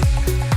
Turn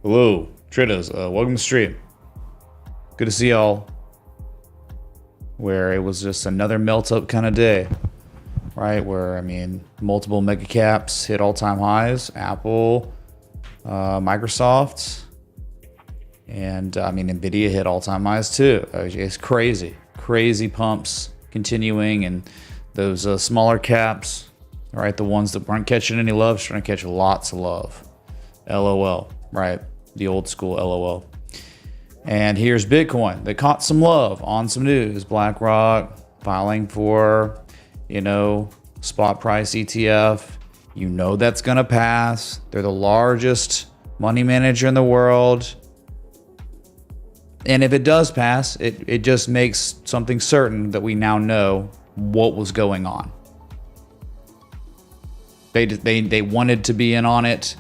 Hello, traders. Welcome to the stream. Good to see y'all. Where it was just another melt up kind of day, right? Where, I mean, multiple mega caps hit all-time highs. Apple, Microsoft, and I mean, Nvidia hit all-time highs too. It's crazy pumps continuing, and those smaller caps, right? The ones that weren't catching any love, trying to catch lots of love. LOL, right? The old school LOL. And here's Bitcoin that caught some love on some news. BlackRock filing for, spot price ETF. You know that's going to pass. They're the largest money manager in the world. And if it does pass, it just makes something certain that we now know what was going on. They wanted to be in on it.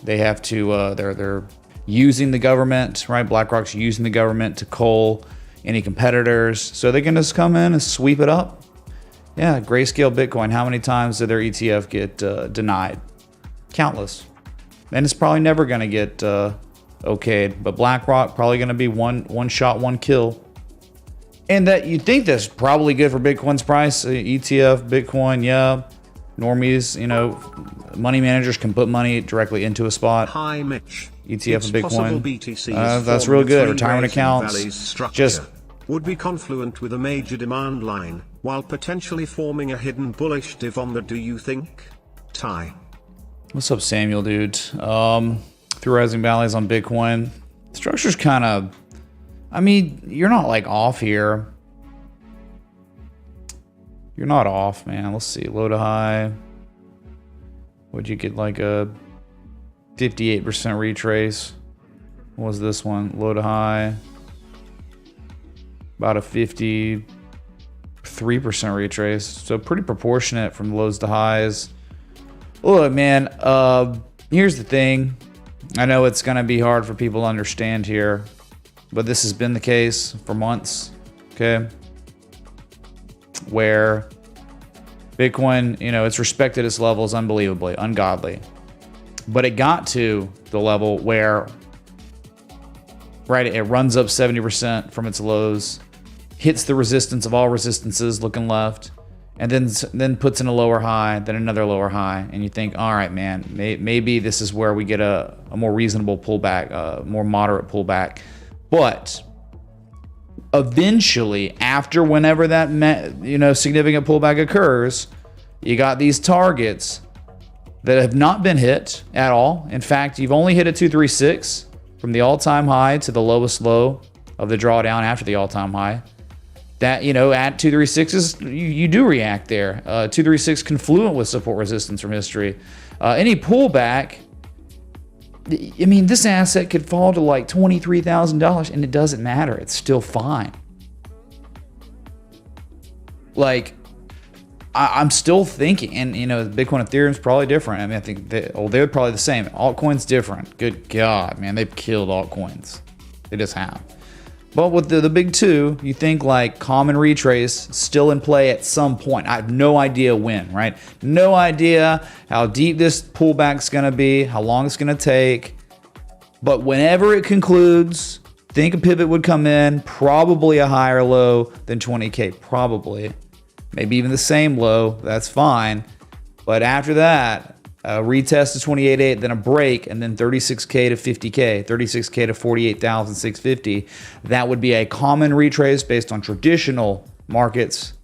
They have to, they're using the government, right? BlackRock's using the government to cull any competitors. So they can just come in and sweep it up. Yeah, Grayscale Bitcoin. How many times did their ETF get denied? Countless. And it's probably never going to get okayed. But BlackRock probably going to be one shot, one kill. And that you think that's probably good for Bitcoin's price. ETF, Bitcoin, yeah. Normies, money managers can put money directly into a spot. Hi, Mitch. ETF and Bitcoin. BTC that's real good. Retirement accounts just would be confluent with a major demand line, while potentially forming a hidden bullish div on the. Do you think? Ty. What's up, Samuel, dude? Through rising valleys on Bitcoin. Structure's kind of, you're not like off here. You're not off, man. Let's see. Low to high. Would you get like a 58% retrace? What was this one? Low to high. About a 53% retrace. So pretty proportionate from lows to highs. Look, man, here's the thing. I know it's going to be hard for people to understand here, but this has been the case for months, okay? Where Bitcoin, its respected its levels unbelievably, ungodly. But it got to the level where, right, it runs up 70% from its lows, hits the resistance of all resistances looking left, and then puts in a lower high, then another lower high. And you think, all right, man, maybe this is where we get a more reasonable pullback, a more moderate pullback. But eventually, after whenever that significant pullback occurs, you got these targets that have not been hit at all. In fact, you've only hit a 236 from the all-time high to the lowest low of the drawdown after the all-time high. That, at 236s, you do react there. 236 confluent with support resistance from history. Any pullback, this asset could fall to like $23,000 and it doesn't matter. It's still fine. Like, I'm still thinking, and Bitcoin, Ethereum's probably different. I think they're probably the same. Altcoin's different. Good God, man, they've killed altcoins. They just have. But with the big two, you think like common retrace still in play at some point. I have no idea when, right? No idea how deep this pullback's gonna be, how long it's gonna take. But whenever it concludes, think a pivot would come in, probably a higher low than 20K, probably. Maybe even the same low, that's fine. But after that, a retest to 28.8, then a break, and then 36K to 50K, 36K to 48,650. That would be a common retrace based on traditional markets.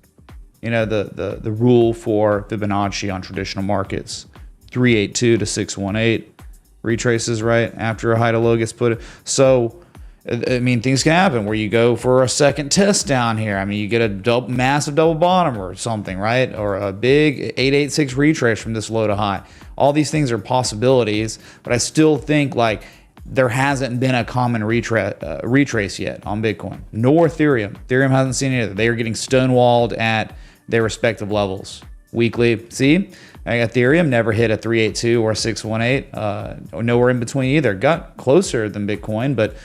The rule for Fibonacci on traditional markets, 382 to 618 retraces, right? After a high to low gets put. So, things can happen where you go for a second test down here. You get a massive double bottom or something, right? Or a big 886 retrace from this low to high. All these things are possibilities, but I still think like there hasn't been a common retrace yet on Bitcoin, nor Ethereum. Ethereum hasn't seen it. They are getting stonewalled at their respective levels. Weekly, see? Ethereum never hit a 382 or a 618, nowhere in between either. Got closer than Bitcoin, but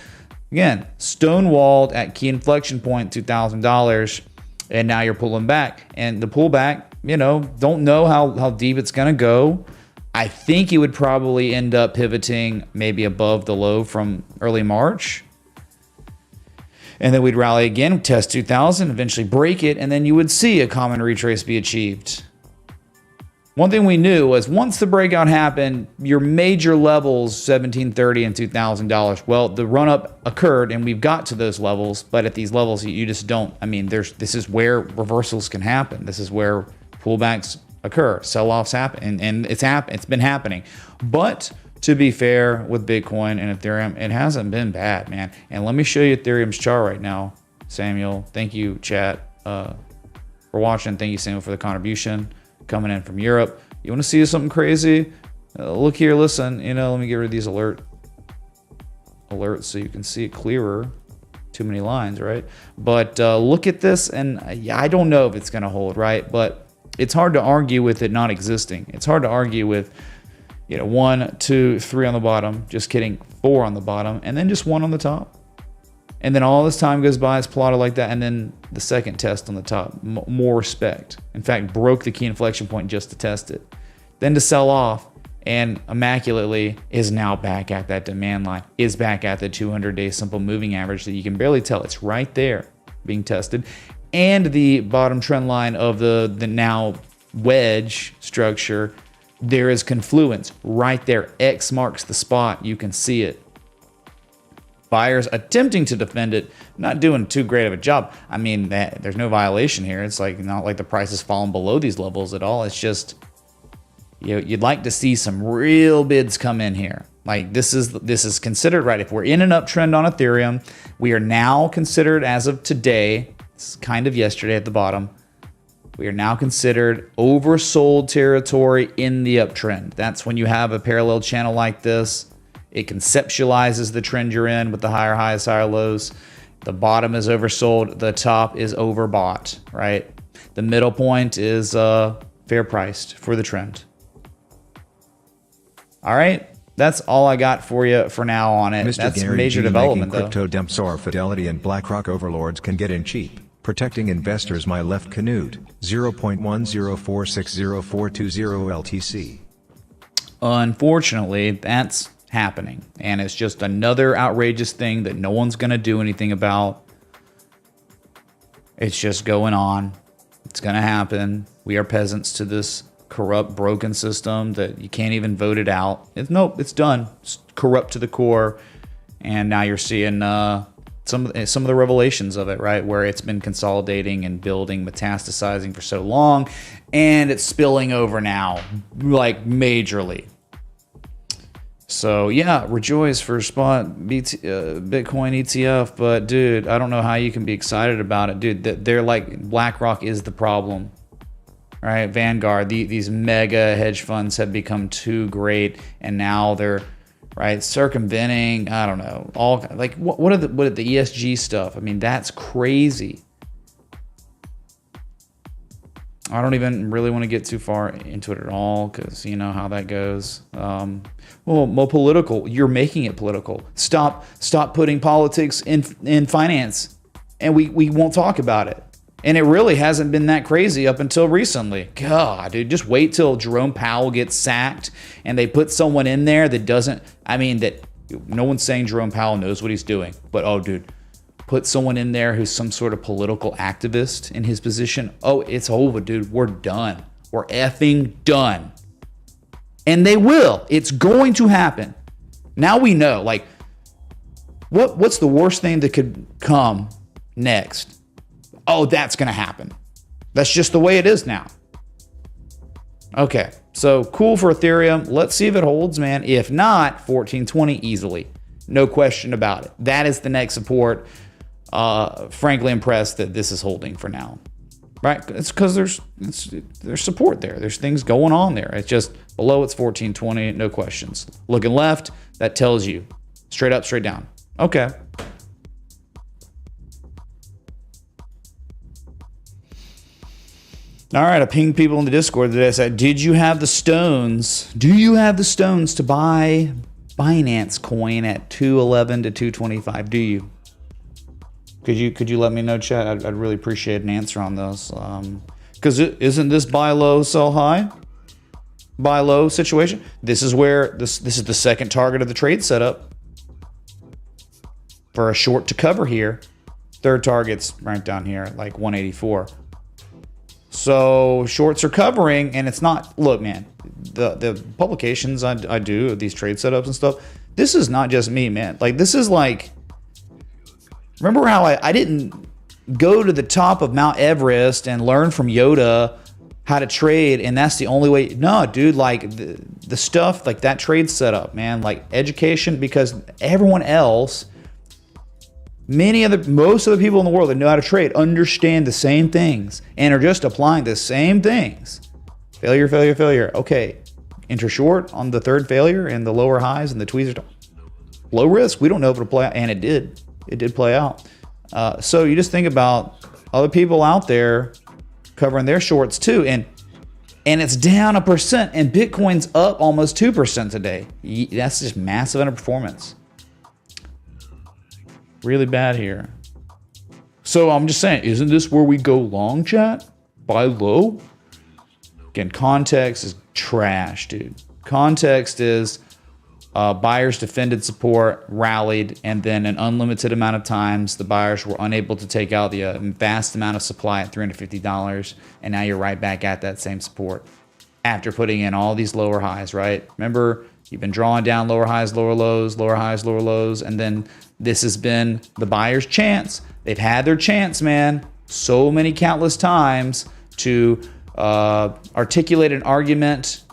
again, stonewalled at key inflection point, $2,000, and now you're pulling back. And the pullback, don't know how deep it's going to go. I think it would probably end up pivoting maybe above the low from early March. And then we'd rally again, test 2,000, eventually break it, and then you would see a common retrace be achieved. One thing we knew was once the breakout happened, your major levels, $1,730 and $2,000, well, the run-up occurred and we've got to those levels, but at these levels, you just don't, I mean, this is where reversals can happen. This is where pullbacks occur, sell-offs happen, and it's been happening. But to be fair with Bitcoin and Ethereum, it hasn't been bad, man. And let me show you Ethereum's chart right now, Samuel. Thank you, chat, for watching. Thank you, Samuel, for the contribution coming in from Europe. You want to see something crazy? Look here, listen. Let me get rid of these alerts so you can see it clearer. Too many lines, right? But look at this, and I don't know if it's going to hold, right? But it's hard to argue with it not existing. It's hard to argue with 1, 2, 3 on the bottom. Just kidding, 4 on the bottom, and then just 1 on the top. And then all this time goes by, it's plotted like that, and then the second test on the top, more respect. In fact, broke the key inflection point just to test it. Then to sell off, and immaculately is now back at that demand line, is back at the 200-day simple moving average that you can barely tell. It's right there being tested. And the bottom trend line of the now wedge structure, there is confluence right there. X marks the spot. You can see it. Buyers attempting to defend it, not doing too great of a job. I mean, there's no violation here. It's like not like the price has fallen below these levels at all. It's just you'd like to see some real bids come in here. Like this is considered, right? If we're in an uptrend on Ethereum, we are now considered, as of today, it's kind of yesterday at the bottom, we are now considered oversold territory in the uptrend. That's when you have a parallel channel like this. It conceptualizes the trend you're in with the higher highs, higher lows. The bottom is oversold. The top is overbought, right? The middle point is fair priced for the trend. All right. That's all I got for you for now on it. Mr. That's Gary major G development, making though. crypto dumps or Fidelity and BlackRock overlords can get in cheap. Protecting investors. My left Canute 0.1046042 LTC. Unfortunately, that's happening, and it's just another outrageous thing that no one's going to do anything about. It's just going on. It's going to happen. We are peasants to this corrupt, broken system that you can't even vote it out. Nope, it's done. It's corrupt to the core, and now you're seeing some of the revelations of it, right? Where it's been consolidating and building, metastasizing for so long, and it's spilling over now, like majorly. So yeah, rejoice for spot Bitcoin ETF, but dude, I don't know how you can be excited about it, dude. They're like BlackRock is the problem, right? Vanguard, these mega hedge funds have become too great, and now they're right circumventing. I don't know, all like what are the ESG stuff? I mean, that's crazy. I don't even really want to get too far into it at all because you know how that goes. Well, more political. You're making it political. Stop putting politics in finance, and we won't talk about it. And it really hasn't been that crazy up until recently. God, dude, just wait till Jerome Powell gets sacked and they put someone in there that doesn't. I mean, that no one's saying Jerome Powell knows what he's doing, but oh, dude. Put someone in there who's some sort of political activist in his position. Oh, it's over, dude. We're done. We're effing done. And they will. It's going to happen. Now we know. Like, what's the worst thing that could come next? Oh, that's going to happen. That's just the way it is now. Okay, so cool for Ethereum. Let's see if it holds, man. If not, 1420 easily. No question about it. That is the next support. Frankly impressed that this is holding for now, right? It's because there's support there. There's things going on there. It's just below it's 1420, no questions. Looking left, that tells you straight up, straight down. Okay. All right, I pinged people in the Discord today. I said, did you have the stones? Do you have the stones to buy Binance coin at 211 to 225? Do you? Could you let me know, chat? I'd really appreciate an answer on those. Because isn't this buy low, sell high? buy low situation. This is where this is the second target of the trade setup for a short to cover here. Third target's right down here, like 184. So shorts are covering, and it's not. Look, man, the publications I do, these trade setups and stuff. This is not just me, man. Like, this is like, remember how I didn't go to the top of Mount Everest and learn from Yoda how to trade, and that's the only way. No, dude, like the stuff, like that trade setup, man, like education, because everyone else, most of the people in the world that know how to trade understand the same things and are just applying the same things. Failure, failure, failure. Okay, enter short on the third failure and the lower highs and the tweezers. Low risk. We don't know if it'll play out, and it did. It did play out. So you just think about other people out there covering their shorts too, and it's down 1%, and Bitcoin's up almost 2% today. That's just massive underperformance. Really bad here. So I'm just saying, isn't this where we go long, chat? Buy low? Again, context is trash, dude. Context is buyers defended support, rallied, and then an unlimited amount of times the buyers were unable to take out the vast amount of supply at $350, and now you're right back at that same support after putting in all these lower highs, right? Remember, you've been drawing down lower highs, lower lows, lower highs, lower lows, and then this has been the buyer's chance. They've had their chance, man, so many countless times to articulate an argument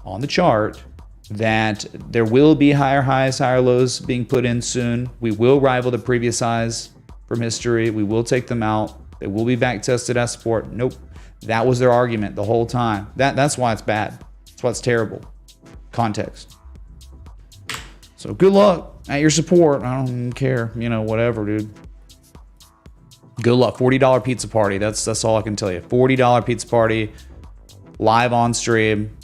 on the chart that there will be higher highs, higher lows being put in soon. We will rival the previous highs from history. We will take them out. They will be back tested as support. Nope. That was their argument the whole time. That's why it's bad. That's why it's terrible. Context. So good luck at your support. I don't even care. You know, whatever, dude. Good luck. $40 pizza party. That's all I can tell you. $40 pizza party. Live on stream.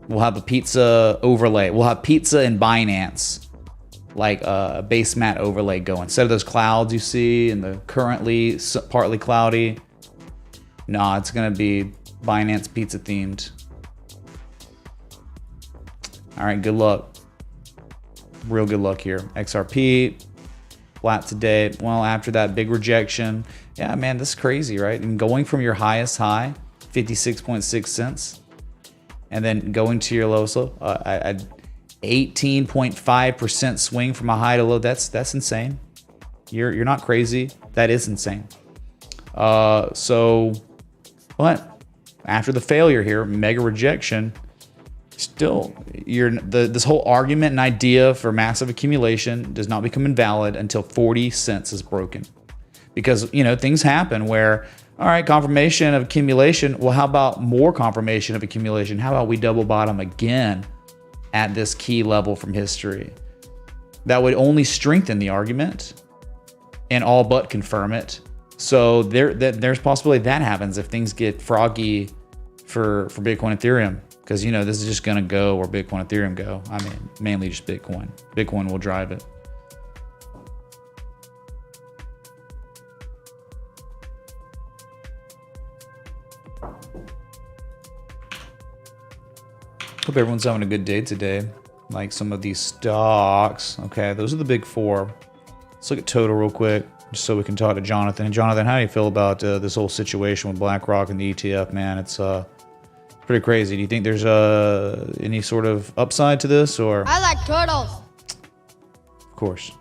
We'll have a pizza overlay. We'll have pizza and Binance, like a base mat overlay going. Instead of those clouds you see and the currently partly cloudy, nah, it's going to be Binance pizza themed. All right, good luck. Real good luck here. XRP, flat today. Well, after that big rejection. Yeah, man, this is crazy, right? And going from your highest high, 56.6 cents. And then going to your lowest low, 18.5% swing from a high to low. That's insane. You're not crazy. That is insane. So, but after the failure here, mega rejection, still this whole argument and idea for massive accumulation does not become invalid until 40 cents is broken, because things happen where. All right, confirmation of accumulation. Well, how about more confirmation of accumulation? How about we double bottom again at this key level from history? That would only strengthen the argument and all but confirm it. So there's possibility that happens if things get froggy for Bitcoin, Ethereum, because this is just gonna go where Bitcoin, Ethereum go. I mean, mainly just Bitcoin. Bitcoin will drive it. Hope everyone's having a good day today. Like some of these stocks. Okay, those are the big four. Let's look at total real quick, just so we can talk to Jonathan. Jonathan, how do you feel about this whole situation with BlackRock and the ETF, man? It's pretty crazy. Do you think there's any sort of upside to this, or? I like turtles. Of course,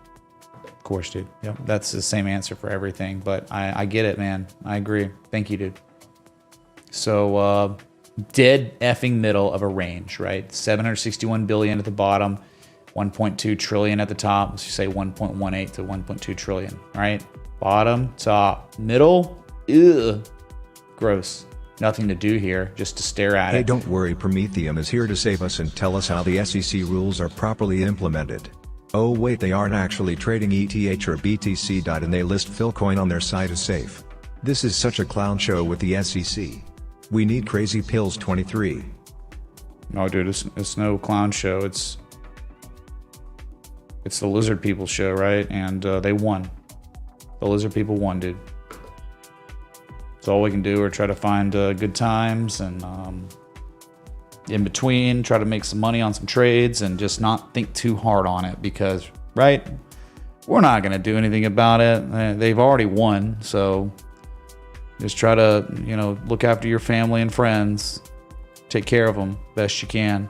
dude. Yep, that's the same answer for everything. But I get it, man. I agree. Thank you, dude. So. Dead effing middle of a range, right? 761 billion at the bottom, 1.2 trillion at the top. Let's just say 1.18 to 1.2 trillion, right? Bottom, top, middle, ugh, gross. Nothing to do here, just to stare at it. Hey, don't worry, Prometheum is here to save us and tell us how the SEC rules are properly implemented. Oh wait, they aren't actually trading ETH or BTC. And they list Philcoin on their site as safe. This is such a clown show with the SEC. We need Crazy Pills 23. No, dude, it's no clown show. It's the lizard people show, right? And they won. The lizard people won, dude. That's all we can do, or try to find good times and in between, try to make some money on some trades and just not think too hard on it because, right, we're not going to do anything about it. They've already won. So just try to, look after your family and friends. Take care of them best you can.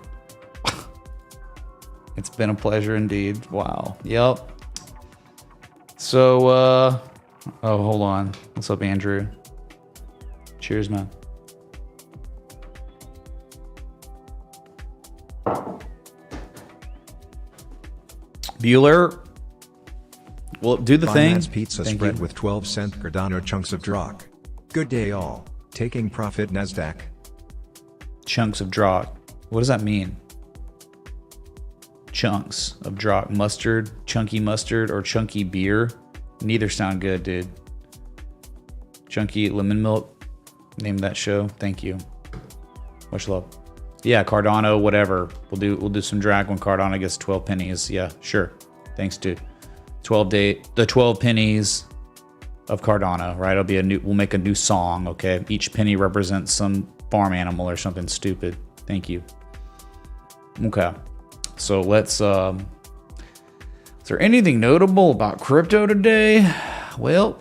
It's been a pleasure indeed. Wow. Yep. So, oh, hold on. What's up, Andrew? Cheers, man. Bueller. Well, do the Binance thing. pizza Thank spread you. with 12-cent Cardano chunks of drock. Good day all. Taking profit Nasdaq. Chunks of drock. What does that mean? Chunks of drock. Mustard, chunky mustard, or chunky beer? Neither sound good, dude. Chunky lemon milk. Name that show. Thank you. Much love. Yeah, Cardano, whatever. We'll do some drag when Cardano gets 12 pennies. Yeah, sure. Thanks, dude. 12 pennies of Cardano, right? We'll make a new song, okay? Each penny represents some farm animal or something stupid. Thank you. Okay. So let's is there anything notable about crypto today? Well,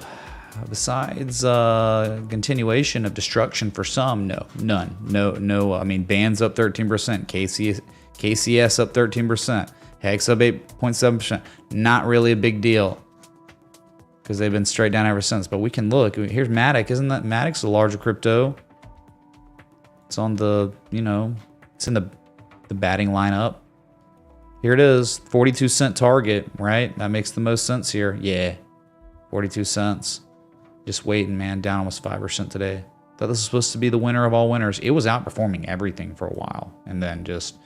besides continuation of destruction for some, no, none. No, I mean, bands up 13%, KCS up 13%, Hex up 8.7%. Not really a big deal because they've been straight down ever since. But we can look. Here's Matic. Isn't that Matic's a larger crypto? It's on the, it's in the batting lineup. Here it is, 42 cent target, right? That makes the most sense here. Yeah, 42 cents. Just waiting, man. Down almost 5% today. Thought this was supposed to be the winner of all winners. It was outperforming everything for a while, and then just,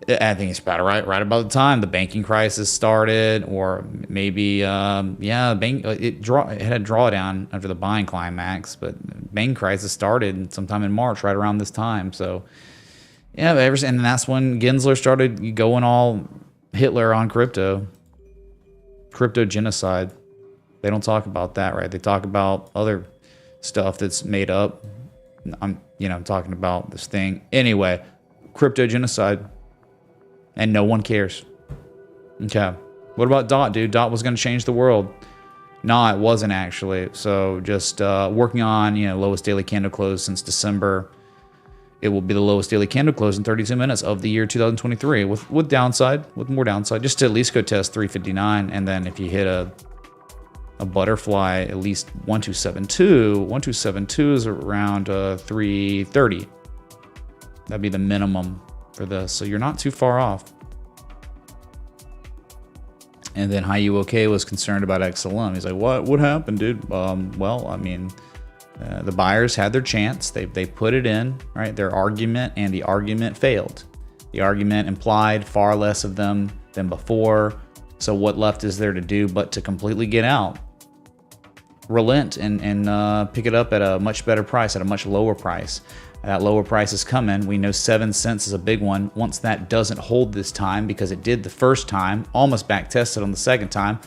I think it's about right about the time the banking crisis started, or maybe, it had a drawdown after the buying climax, but banking crisis started sometime in March, right around this time. So, yeah, and that's when Gensler started going all Hitler on crypto genocide. They don't talk about that, right? They talk about other stuff that's made up. I'm talking about this thing. Anyway, crypto genocide. And no one cares. Okay. What about DOT, dude? DOT was going to change the world. No, it wasn't actually. So just working on, lowest daily candle close since December. It will be the lowest daily candle close in 32 minutes of the year 2023 with more downside, just to at least go test 359. And then if you hit a butterfly, at least 1272. 1272 is around 330. That'd be the minimum for this. So you're not too far off. And then HiUOK was concerned about XLM. He's like, what happened, dude? Well, I mean, the buyers had their chance. They put it in, right? Their argument, and the argument failed. The argument implied far less of them than before. So what left is there to do but to completely get out? Relent and pick it up at a much better price, at a much lower price. That lower price is coming. We know 7 cents is a big one. Once that doesn't hold this time, because it did the first time, almost back tested on the second time,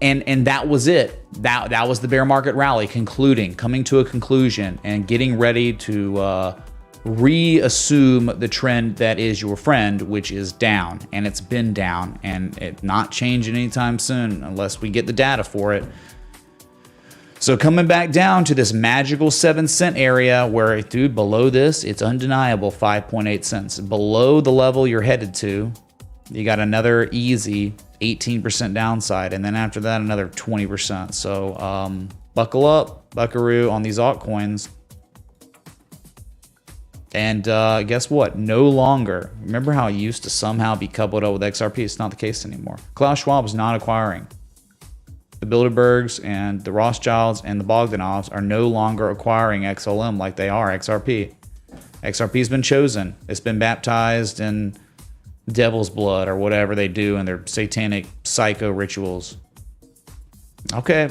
and that was it. That was the bear market rally coming to a conclusion, and getting ready to reassume the trend that is your friend, which is down, and it's been down, and it not changing anytime soon unless we get the data for it. So coming back down to this magical 7 cent area where, dude, below this, it's undeniable 5.8 cents. Below the level you're headed to, you got another easy 18% downside. And then after that, another 20%. So buckle up, buckaroo on these altcoins. And guess what? No longer. Remember how it used to somehow be coupled up with XRP? It's not the case anymore. Klaus Schwab is not acquiring. The Bilderbergs and the Rothschilds and the Bogdanovs are no longer acquiring XLM like they are XRP. XRP's been chosen. It's been baptized in devil's blood or whatever they do in their satanic psycho rituals. Okay,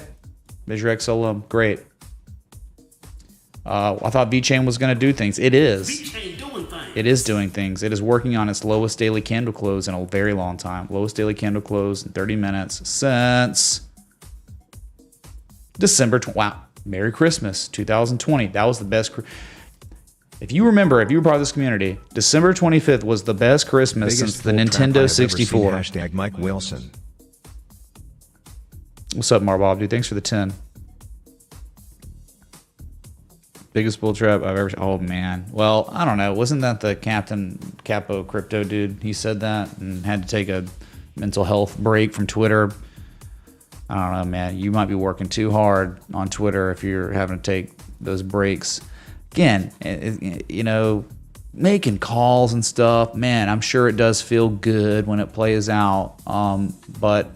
there's your XLM. Great. I thought VeChain was going to do things. It is. VeChain doing things. It is doing things. It is working on its lowest daily candle close in a very long time. Lowest daily candle close in 30 minutes since December. Wow. Merry Christmas 2020. That was the best. If you remember, if you were part of this community, December 25th was the best Christmas since the Nintendo 64. Hashtag Mike Wilson. What's up, Marbob, dude? Thanks for the 10. Biggest bull trap I've ever... Oh, man. Well, I don't know. Wasn't that the Captain Capo crypto dude? He said that and had to take a mental health break from Twitter. I don't know, man. You might be working too hard on Twitter if you're having to take those breaks. Again, you know, making calls and stuff, man, I'm sure it does feel good when it plays out. But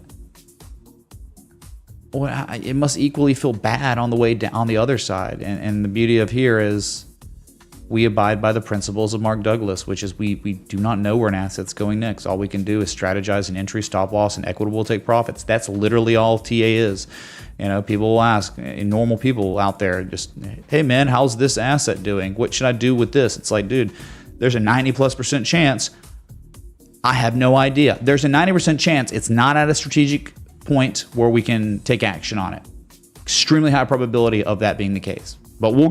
it must equally feel bad on the way down on the other side. And the beauty of here is we abide by the principles of Mark Douglas, which is we do not know where an asset's going next. All we can do is strategize an entry, stop loss, and equitable take profits. That's literally all TA is. You know, people will ask, normal people out there, just, hey man, how's this asset doing? What should I do with this? It's like, dude, there's a 90+% chance. I have no idea. There's a 90% chance it's not at a strategic point where we can take action on it. Extremely high probability of that being the case. But we'll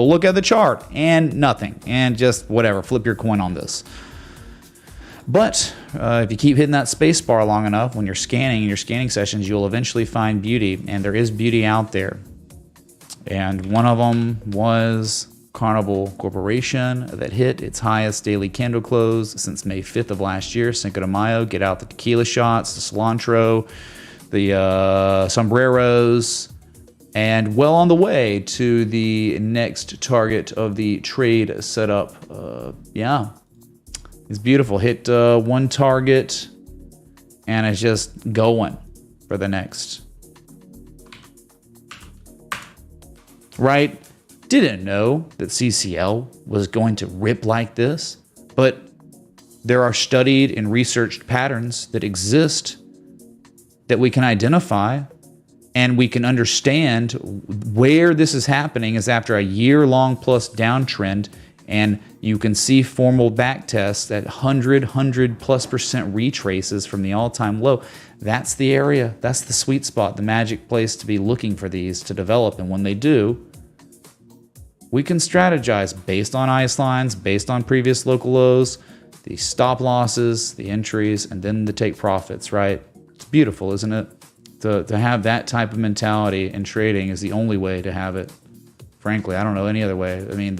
look at the chart and nothing, and just whatever, flip your coin on this. But if you keep hitting that space bar long enough, when you're scanning in your scanning sessions, you'll eventually find beauty, and there is beauty out there. And one of them was Carnival Corporation that hit its highest daily candle close since May 5th of last year. Cinco de Mayo, get out the tequila shots, the cilantro, the sombreros, and well on the way to the next target of the trade setup. Yeah, it's beautiful. Hit one target, and it's just going for the next. Right? Didn't know that CCL was going to rip like this, but there are studied and researched patterns that exist that we can identify. And we can understand where this is happening is after a year-long plus downtrend, and you can see formal back tests at 100+% retraces from the all-time low. That's the area, that's the sweet spot, the magic place to be looking for these to develop. And when they do, we can strategize based on ice lines, based on previous local lows, the stop losses, the entries, and then the take profits, right? It's beautiful, isn't it? To have that type of mentality in trading is the only way to have it. Frankly, I don't know any other way. I mean,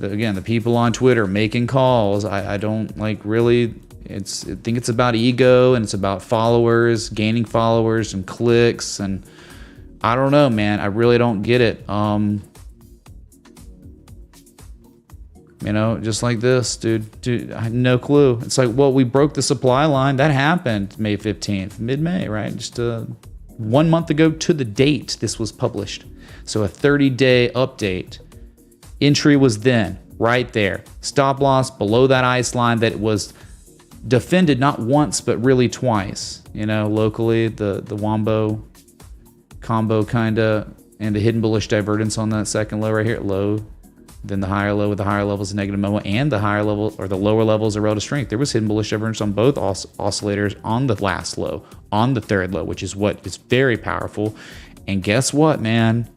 again, the people on Twitter making calls, I don't like really. I think it's about ego, and it's about followers, gaining followers and clicks, and I don't know, man. I really don't get it. You know, just like this, dude, I had no clue. It's like, well, we broke the supply line. That happened May 15th, mid-May, right? Just 1 month ago to the date this was published. So a 30-day update. Entry was then, right there. Stop loss below that ice line that was defended not once, but really twice. You know, locally, the Wombo combo kind of, and the hidden bullish divergence on that second low right here, low. Then the higher low with the higher levels of negative MOA, and the higher level or the lower levels of relative strength. There was hidden bullish divergence on both oscillators on the last low, on the third low, which is what is very powerful. And guess what, man?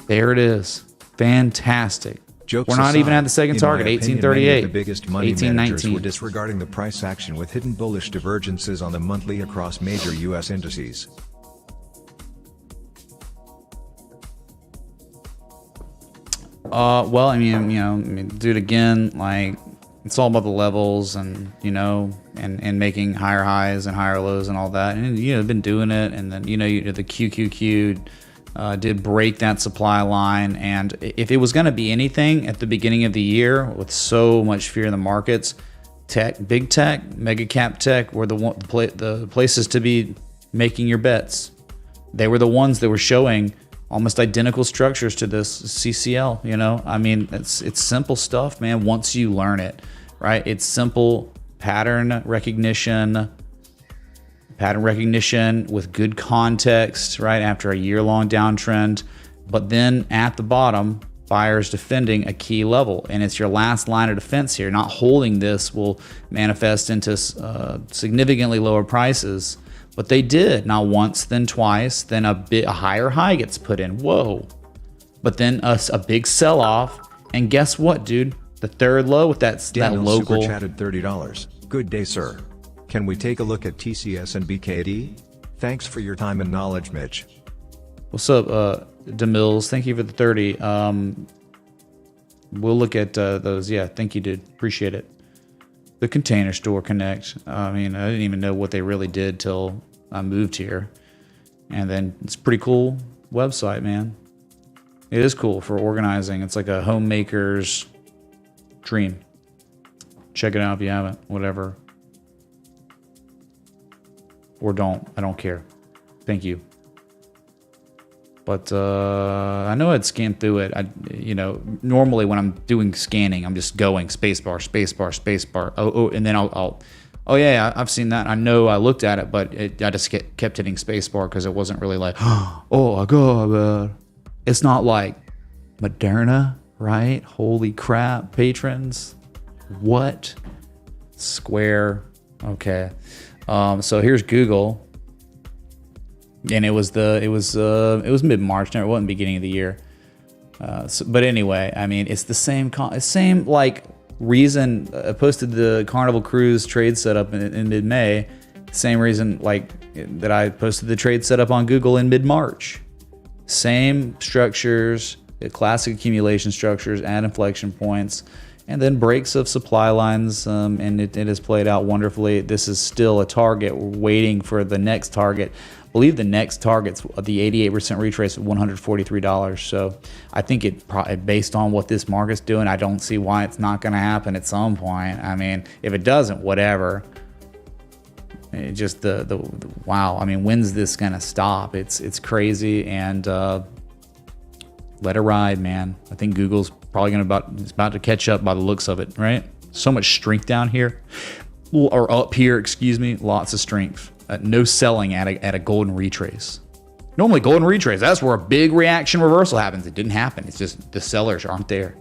There it is. Fantastic. Jokes We're not aside, even at the second target, in my opinion, 1838, many of the biggest money managers 1819. were disregarding the price action with hidden bullish divergences on the monthly across major U.S. indices. Well, I mean, dude, again, like, it's all about the levels and, you know, and making higher highs and higher lows and all that. And, you know, been doing it. And then, you know, the QQQ did break that supply line. And if it was going to be anything at the beginning of the year with so much fear in the markets, big tech, mega cap tech were the places to be making your bets. They were the ones that were showing almost identical structures to this CCL, you know? I mean, it's simple stuff, man, once you learn it, right? It's simple pattern recognition with good context, right? After a year-long downtrend, but then at the bottom, buyers defending a key level, and it's your last line of defense here. Not holding this will manifest into significantly lower prices. But they did, not once, then twice, then a higher high gets put in. Whoa, But then a big sell-off, and guess what, dude? The third low with that Daniel local. super chatted $30. Good day, sir. Can we take a look at TCS and BKD? Thanks for your time and knowledge, Mitch. What's up, DeMills? Thank you for the 30. We'll look at those. Yeah, thank you, dude. Appreciate it. The Container Store Connect. I mean, I didn't even know what they really did till I moved here. And then it's a pretty cool website, man. It is cool for organizing. It's like a homemaker's dream. Check it out if you haven't. Whatever. Or don't. I don't care. Thank you. But I know I'd scan through it. Normally when I'm doing scanning, I'm just going spacebar, spacebar, spacebar. Oh, and then oh yeah, I've seen that. I know I looked at it, but I just kept hitting spacebar because it wasn't really like, oh my god. It's not like Moderna, right? Holy crap, patrons. What? Square. Okay. So here's Google. And it was mid-March. No, it wasn't beginning of the year. But anyway, I mean, it's the same like reason I posted the Carnival cruise trade setup in mid-May. Same reason like that I posted the trade setup on Google in mid-March. Same structures, classic accumulation structures, add inflection points, and then breaks of supply lines. And it has played out wonderfully. This is still a target. We're waiting for the next target. I believe the next target's the 88% retrace at $143. So I think based on what this market's doing, I don't see why it's not going to happen at some point. I mean, if it doesn't, whatever. It just the wow. I mean, when's this going to stop? It's crazy, and let it ride, man. I think Google's probably it's about to catch up by the looks of it, right? So much strength down here, or up here, excuse me. Lots of strength. No selling at a golden retrace. Normally golden retrace, that's where a big reaction reversal happens. It didn't happen. It's just the sellers aren't there.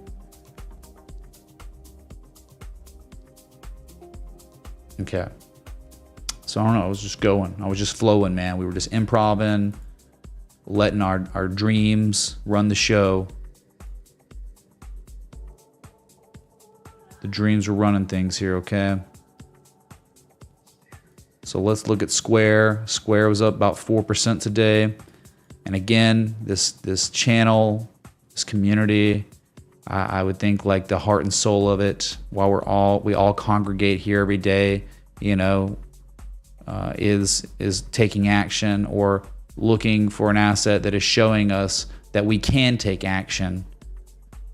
Okay. So I don't know. I was just going. I was just flowing, man. We were just improvising, letting our dreams run the show. The dreams were running things here, okay? So let's look at Square. Square was up about 4% today. And again, this channel, this community, I would think like the heart and soul of it, while we all congregate here every day, is taking action or looking for an asset that is showing us that we can take action.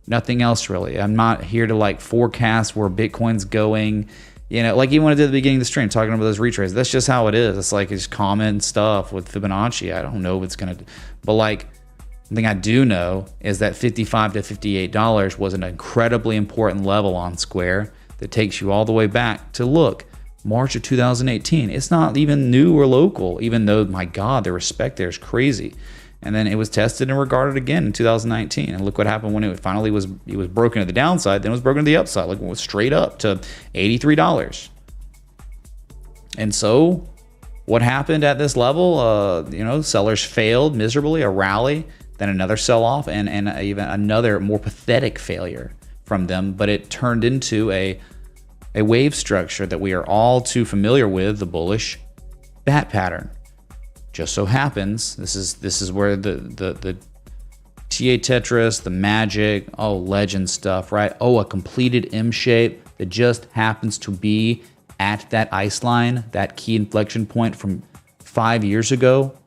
Nothing else really. I'm not here to like forecast where Bitcoin's going. Like even when I did at the beginning of the stream, talking about those retraces, that's just how it is. It's like it's common stuff with Fibonacci. I don't know if it's going to, but like the thing I do know is that $55 to $58 was an incredibly important level on Square that takes you all the way back to March of 2018. It's not even new or local, even though, my God, the respect there is crazy. And then it was tested and regarded again in 2019. And look what happened when it finally was broken to the downside, then it was broken to the upside. Like it was straight up to $83. And so what happened at this level? Sellers failed miserably, a rally, then another sell-off, and even another more pathetic failure from them. But it turned into a wave structure that we are all too familiar with, the bullish bat pattern. Just so happens, this is where the TA Tetris, the magic, legend stuff, right? A completed M shape that just happens to be at that ice line, that key inflection point from 5 years ago.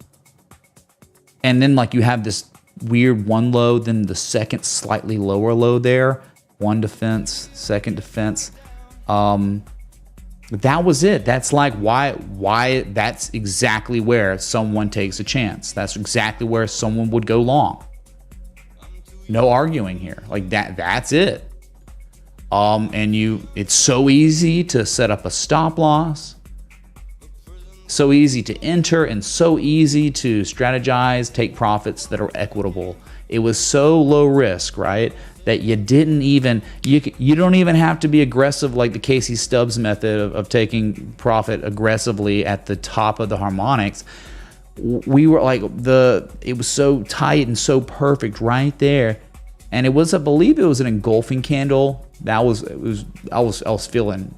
And then like you have this weird one low, then the second slightly lower low there, one defense, second defense. That was it. That's like why that's exactly where someone takes a chance. That's exactly where someone would go long. No arguing here. Like that's it. It's so easy to set up a stop loss. So easy to enter and so easy to strategize, take profits that are equitable. It was so low risk, right? That you don't even have to be aggressive like the Casey Stubbs method of taking profit aggressively at the top of the harmonics. we were like it was so tight and so perfect right there. And it was, I believe it was an engulfing candle. I was feeling,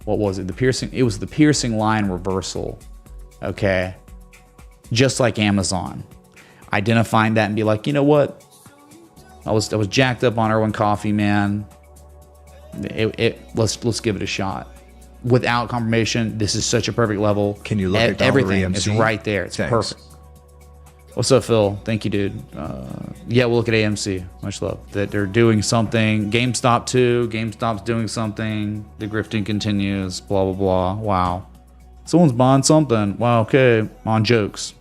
what was it? It was the piercing line reversal. Okay. Just like Amazon. Identifying that and be like, you know what? I was jacked up on Irwin Coffee, man. Let's give it a shot. Without confirmation, this is such a perfect level. Can you look at everything? EMC? It's right there. It's Thanks. perfect. What's up, Phil? Thank you, dude. Yeah, we'll look at AMC. Much love. That they're doing something. GameStop too. GameStop's doing something. The grifting continues. Blah, blah, blah. Wow. Someone's buying something. Wow, okay. On jokes.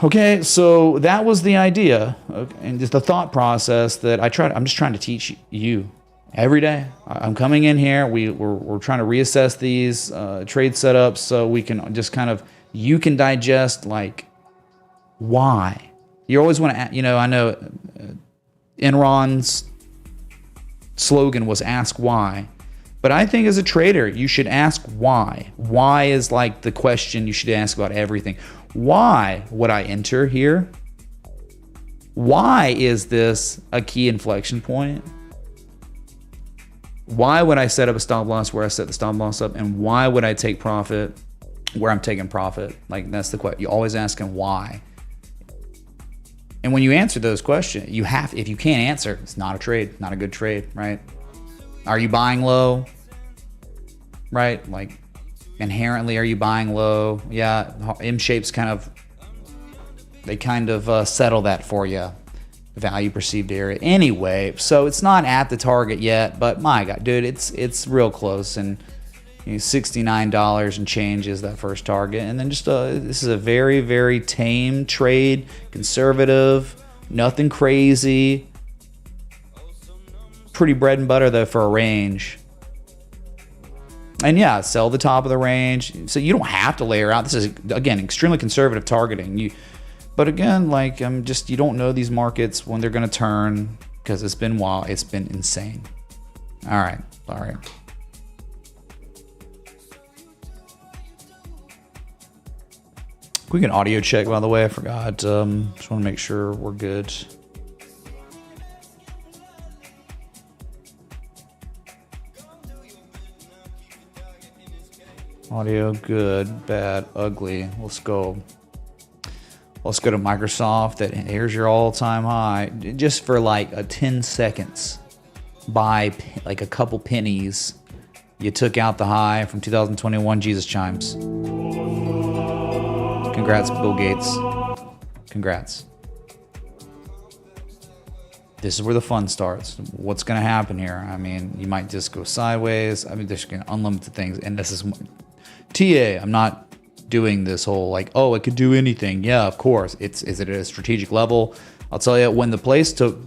Okay, so that was the idea. Okay, and just the thought process that I'm just trying to teach you. Every day, I'm coming in here. We're trying to reassess these trade setups so we can just you can digest like why. You always want to, I know Enron's slogan was "Ask why," but I think as a trader, you should ask why. Why is like the question you should ask about everything. Why would I enter here? Why is this a key inflection point? Why would I set up a stop loss where I set the stop loss up? And why would I take profit where I'm taking profit? Like, that's the question. You're always asking why. And when you answer those questions, if you can't answer, it's not a trade, not a good trade, right? Are you buying low? Right? Like, inherently, are you buying low? Yeah, M-shapes they settle that for you. Value perceived area anyway, so it's not at the target yet, but my god, dude, it's real close. And $69 and change is that first target. And then just this is a very, very tame trade, conservative, nothing crazy, pretty bread and butter though for a range. And yeah, sell the top of the range, so you don't have to layer out. This is again extremely conservative targeting. But again, like you don't know these markets when they're going to turn, because it's been wild. It's been insane. All right. We can audio check, by the way. I forgot. Just want to make sure we're good. Audio good, bad, ugly. Let's go to Microsoft. Here's your all-time high. Just for like 10 seconds, buy like a couple pennies. You took out the high from 2021. Jesus chimes. Congrats, Bill Gates. Congrats. This is where the fun starts. What's going to happen here? I mean, you might just go sideways. I mean, there's unlimited things. And this is TA. I'm not doing this whole like, oh, it could do anything. Yeah, of course. Is it at a strategic level? I'll tell you, when the place to,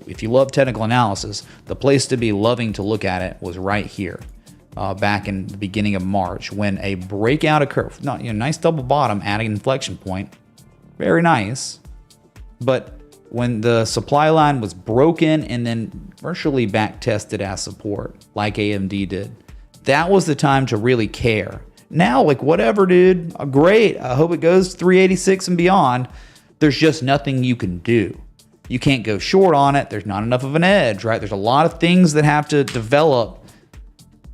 if you love technical analysis, the place to be loving to look at it was right here, back in the beginning of March, when a breakout occurred. Nice double bottom at an inflection point, very nice. But when the supply line was broken and then virtually back tested as support, like AMD did, that was the time to really care. Now, like, whatever, dude, great. I hope it goes 386 and beyond. There's just nothing you can do. You can't go short on it. There's not enough of an edge, right? There's a lot of things that have to develop,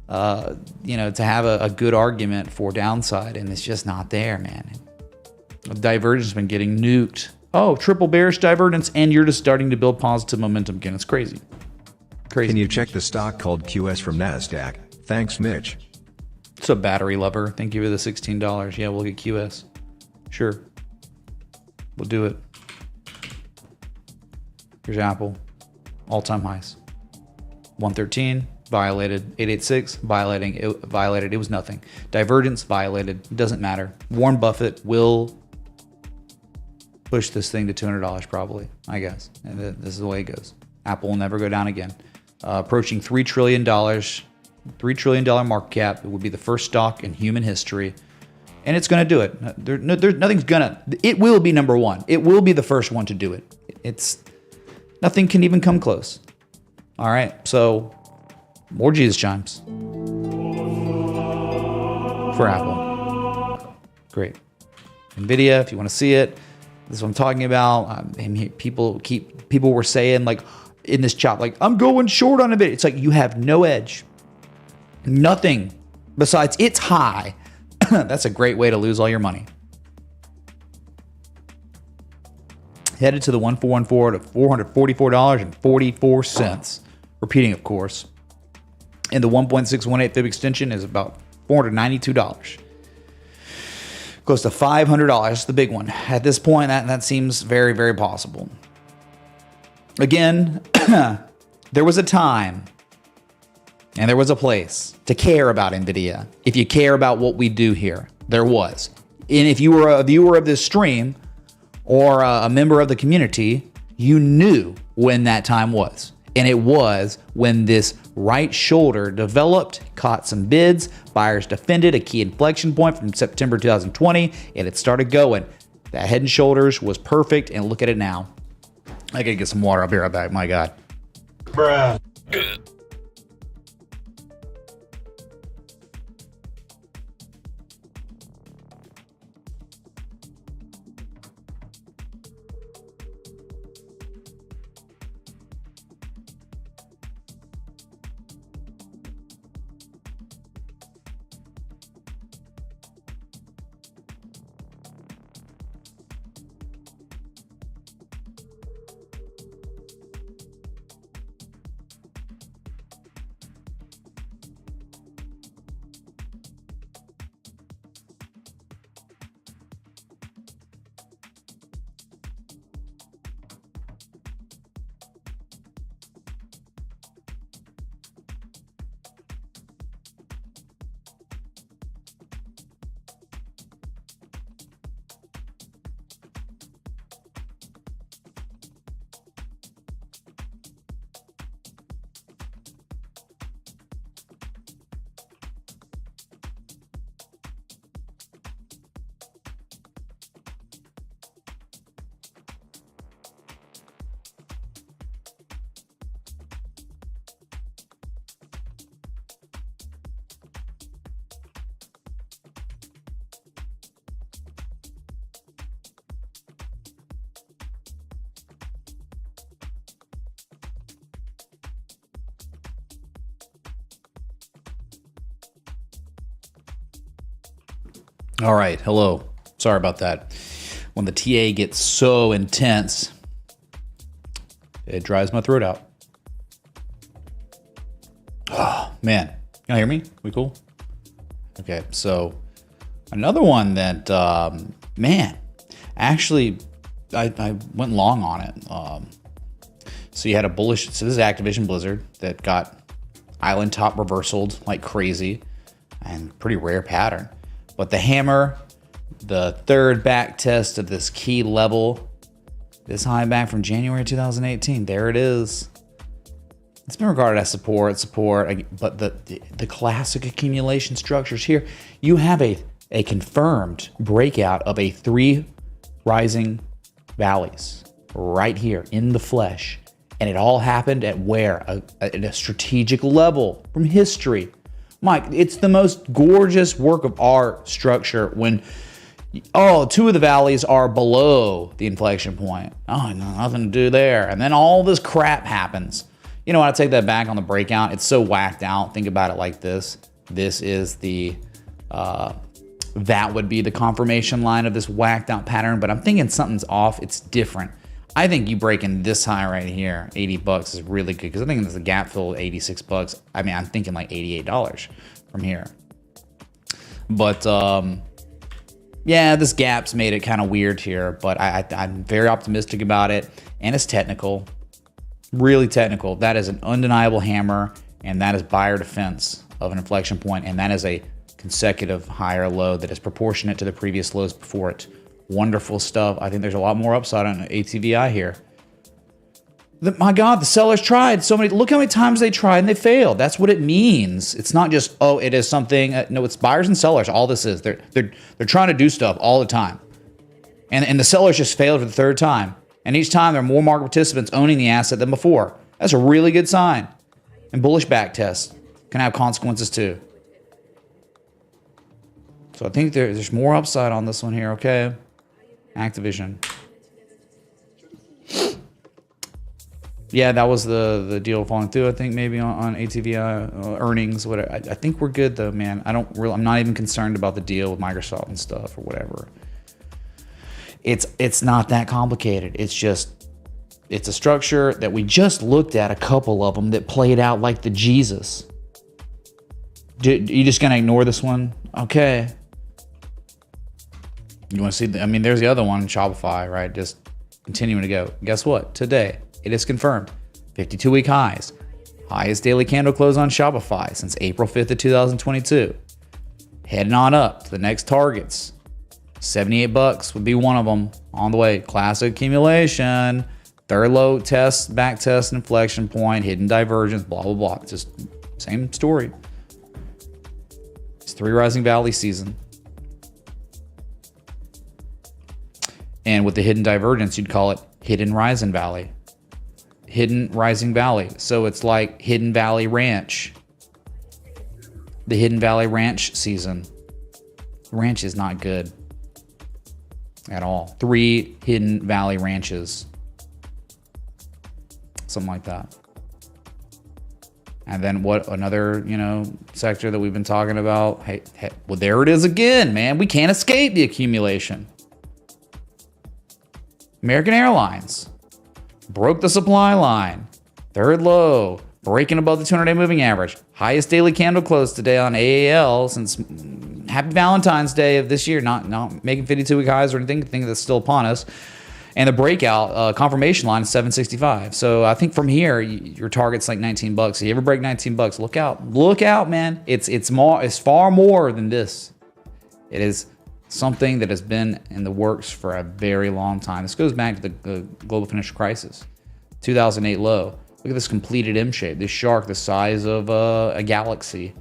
to have a good argument for downside, and it's just not there, man. The divergence has been getting nuked. Oh, triple bearish divergence, and you're just starting to build positive momentum again. It's crazy. Crazy. Can you check the stock called QS from NASDAQ? Thanks, Mitch. It's a battery lover. Thank you for the $16. Yeah, we'll get QS. Sure. We'll do it. Here's Apple. All-time highs. 113, violated. 886, violated. It was nothing. Divergence, violated. Doesn't matter. Warren Buffett will push this thing to $200 probably, I guess. And this is the way it goes. Apple will never go down again. Approaching $3 trillion. $3 trillion market cap. It would be the first stock in human history. And it's going to do it. Nothing's going to... It will be number one. It will be the first one to do it. Nothing can even come close. All right. So, more Jesus chimes. for Apple. Great. Nvidia, if you want to see it, this is what I'm talking about. People were saying like in this chop, like I'm going short on Nvidia. It's like you have no edge, nothing besides it's high. That's a great way to lose all your money. Headed to the 1414 to $444.44. Repeating, of course. And the 1.618 fib extension is about $492. Close to $500. That's the big one. At this point, that seems very, very possible. Again, there was a time and there was a place to care about Nvidia. If you care about what we do here, there was. And if you were a viewer of this stream or a member of the community, you knew when that time was. And it was when this right shoulder developed, caught some bids, buyers defended a key inflection point from September 2020, and it started going. That head and shoulders was perfect, and look at it now. I gotta get some water. I'll be right back. My God. Bruh. All right. Hello. Sorry about that. When the TA gets so intense, it dries my throat out. Oh, man. Can you hear me? We cool? Okay. So another one that, man, actually, I went long on it. So you had a bullish, so this is Activision Blizzard that got island top reversaled like crazy and pretty rare pattern. But the hammer, the third back test of this key level, this high back from January 2018, there it is. It's been regarded as support, but the classic accumulation structures here, you have a confirmed breakout of a 3 rising valleys right here in the flesh. And it all happened at where? At a strategic level from history. Mike, it's the most gorgeous work of art structure when, 2 of the valleys are below the inflection point. Oh, no, nothing to do there. And then all this crap happens. You know what? I take that back on the breakout. It's so whacked out. Think about it like this. This is the, that would be the confirmation line of this whacked out pattern, but I'm thinking something's off. It's different. I think you breaking this high right here, $80 is really good because I think there's a gap fill at $86. I mean, I'm thinking like $88 from here. But yeah, this gap's made it kind of weird here, but I'm very optimistic about it, and it's technical, really technical. That is an undeniable hammer, and that is buyer defense of an inflection point, and that is a consecutive higher low that is proportionate to the previous lows before it. Wonderful stuff. I think there's a lot more upside on ATVI here. My God, the sellers tried so many. Look how many times they tried and they failed. That's what it means. It's not just, oh, it is something. No, it's buyers and sellers. All this is. They're trying to do stuff all the time. And the sellers just failed for the 3rd time. And each time there are more market participants owning the asset than before. That's a really good sign. And bullish back tests can have consequences too. So I think there's more upside on this one here, okay? Activision. Yeah, that was the deal falling through, I think, maybe on ATVI earnings. Whatever. I think we're good, though, man. I'm not even concerned about the deal with Microsoft and stuff or whatever. It's not that complicated. It's a structure that we just looked at, a couple of them that played out like the Jesus. You just gonna ignore this one? Okay. You want to see? I mean, there's the other one, Shopify, right? Just continuing to go. Guess what? Today, it is confirmed. 52-week highs. Highest daily candle close on Shopify since April 5th of 2022. Heading on up to the next targets. $78 would be one of them. On the way. Classic accumulation. Third low test, back test, inflection point, hidden divergence, blah, blah, blah. It's just same story. It's 3 rising valley season. And with the hidden divergence, you'd call it hidden rising valley. Hidden rising valley. So it's like Hidden Valley Ranch. The Hidden Valley Ranch season. Ranch is not good at all. 3 Hidden Valley ranches. Something like that. And then what another, sector that we've been talking about. Hey, well, there it is again, man. We can't escape the accumulation. American Airlines broke the supply line. Third low, breaking above the 200-day moving average. Highest daily candle close today on AAL since Happy Valentine's Day of this year. Not making 52-week highs or anything. I think that's still upon us. And the breakout confirmation line is 765. So I think from here, your target's like $19. If you ever break $19, look out, man. It's far more than this. It is something that has been in the works for a very long time. This goes back to the global financial crisis, 2008 low. Look at this completed M shape. This shark, the size of a galaxy,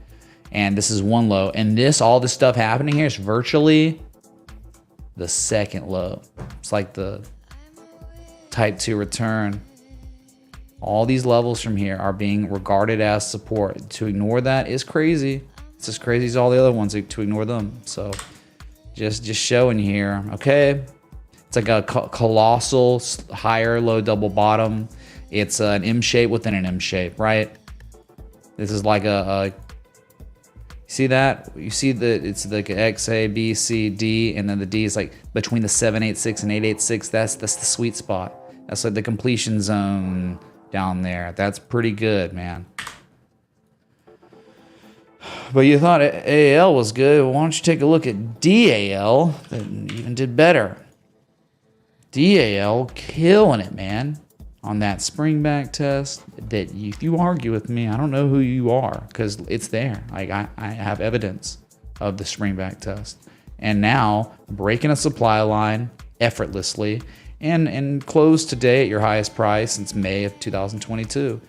and this is one low. And all this stuff happening here is virtually the second low. It's like the type 2 return. All these levels from here are being regarded as support. To ignore that is crazy. It's as crazy as all the other ones to ignore them. So just showing here, okay? It's like a colossal higher low double bottom. It's an M shape within an M shape, right? This is like see that? You see it's like an X, A, B, C, D, and then the D is like between the 786 and 886. That's the sweet spot. That's like the completion zone down there. That's pretty good, man. But you thought AAL was good. Why don't you take a look at DAL? That even did better. DAL killing it, man. On that spring back test, that if you argue with me, I don't know who you are, because it's there. Like I have evidence of the spring back test. And now breaking a supply line effortlessly and close today at your highest price since May of 2022.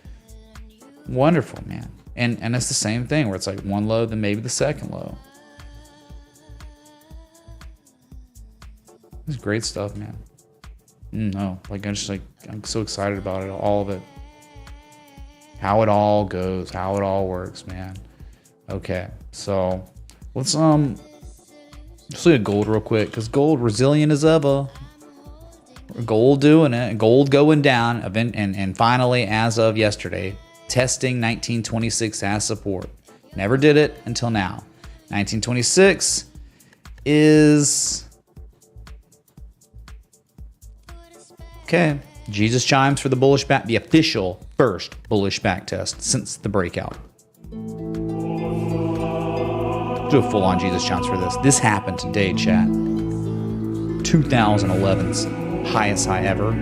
Wonderful, man. And it's the same thing where it's like one low, then maybe the second low. It's great stuff, man. No, like I'm so excited about it, all of it. How it all goes, how it all works, man. Okay, so let's look at gold real quick, because gold resilient as ever. Gold doing it, gold going down, and finally, as of yesterday, testing 1926 as support. Never did it until now. 1926 is okay. Jesus chimes for the bullish back, the official first bullish back test since the breakout. Do a full-on Jesus chimes for this. This happened today, chat. 2011's highest high ever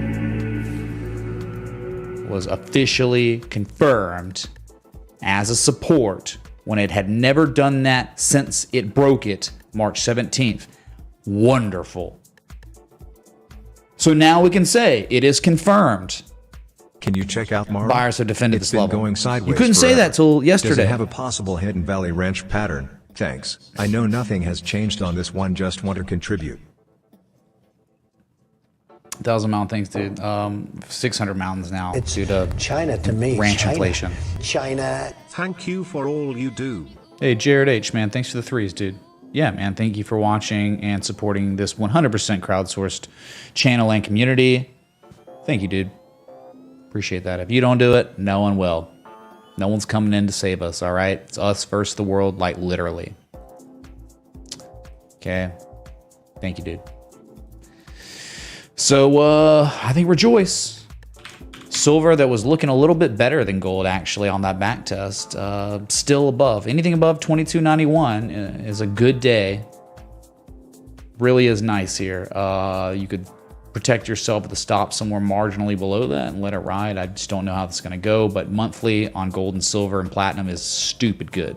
was officially confirmed as a support when it had never done that since it broke it March 17th. Wonderful. So now we can say it is confirmed. Can you check out Mara? Buyers have defended It's this level. been going sideways You couldn't say forever. that till yesterday. Does it have a possible Hidden Valley Ranch pattern? Thanks. I know nothing has changed on this one, just want to contribute. 1,000 mountain things, dude. 600 mountains now due to China to me. ranch inflation. China. Thank you for all you do. Hey, Jared H, man. Thanks for the threes, dude. yeah, man, thank you for watching and supporting this 100% crowdsourced channel and community. Thank you, dude. Appreciate that. If you don't do it, no one will. No one's coming in to save us, all right? It's us versus the world, like literally. Okay. Thank you, dude. So, I think rejoice. Silver that was looking a little bit better than gold, actually, on that back test. Still above. Anything above 22.91 is a good day. Really is nice here. You could protect yourself at the stop somewhere marginally below that and let it ride. I just don't know how this is going to go, but monthly on gold and silver and platinum is stupid good.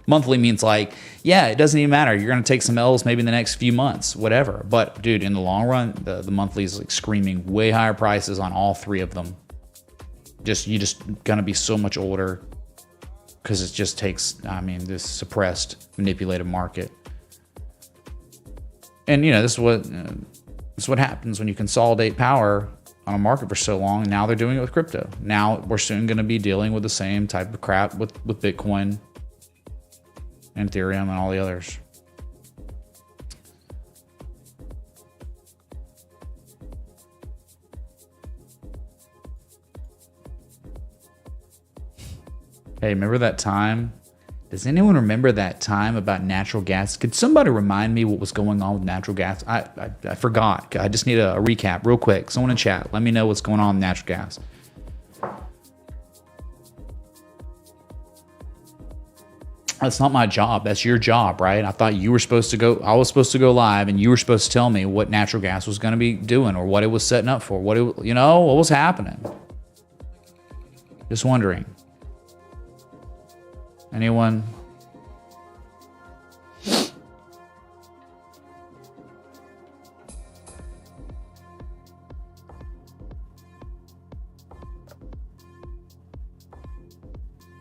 Monthly means like, yeah, it doesn't even matter. You're going to take some L's maybe in the next few months, whatever. But dude, in the long run, the monthly is like screaming way higher prices on all three of them. You just going to be so much older because it just takes, I mean, this suppressed, manipulated market. And you know, this is what happens when you consolidate power on a market for so long. Now they're doing it with crypto. Now we're soon going to be dealing with the same type of crap with Bitcoin and Ethereum and all the others. Hey, remember that time? Does anyone remember that time about natural gas? Could somebody remind me what was going on with natural gas? I forgot. I just need a recap real quick. Someone in chat, let me know what's going on with natural gas. That's not my job. That's your job, right? I thought you were supposed to go, I was supposed to go live and you were supposed to tell me what natural gas was going to be doing or what it was setting up for. What was happening? Just wondering. Anyone?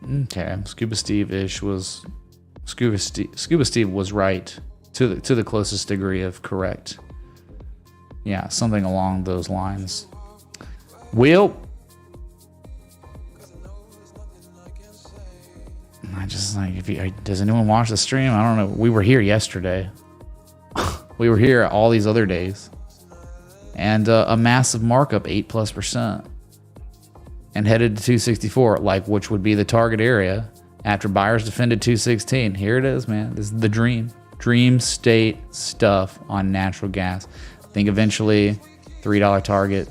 Okay, Scuba Steve was right to the closest degree of correct. Yeah, something along those lines. Will. I just like, does anyone watch the stream? I don't know. We were here yesterday. We were here all these other days, and a massive markup, 8+%, and headed to 264, like which would be the target area after buyers defended 216. Here it is, man. This is the dream state stuff on natural gas. I think eventually $3 target.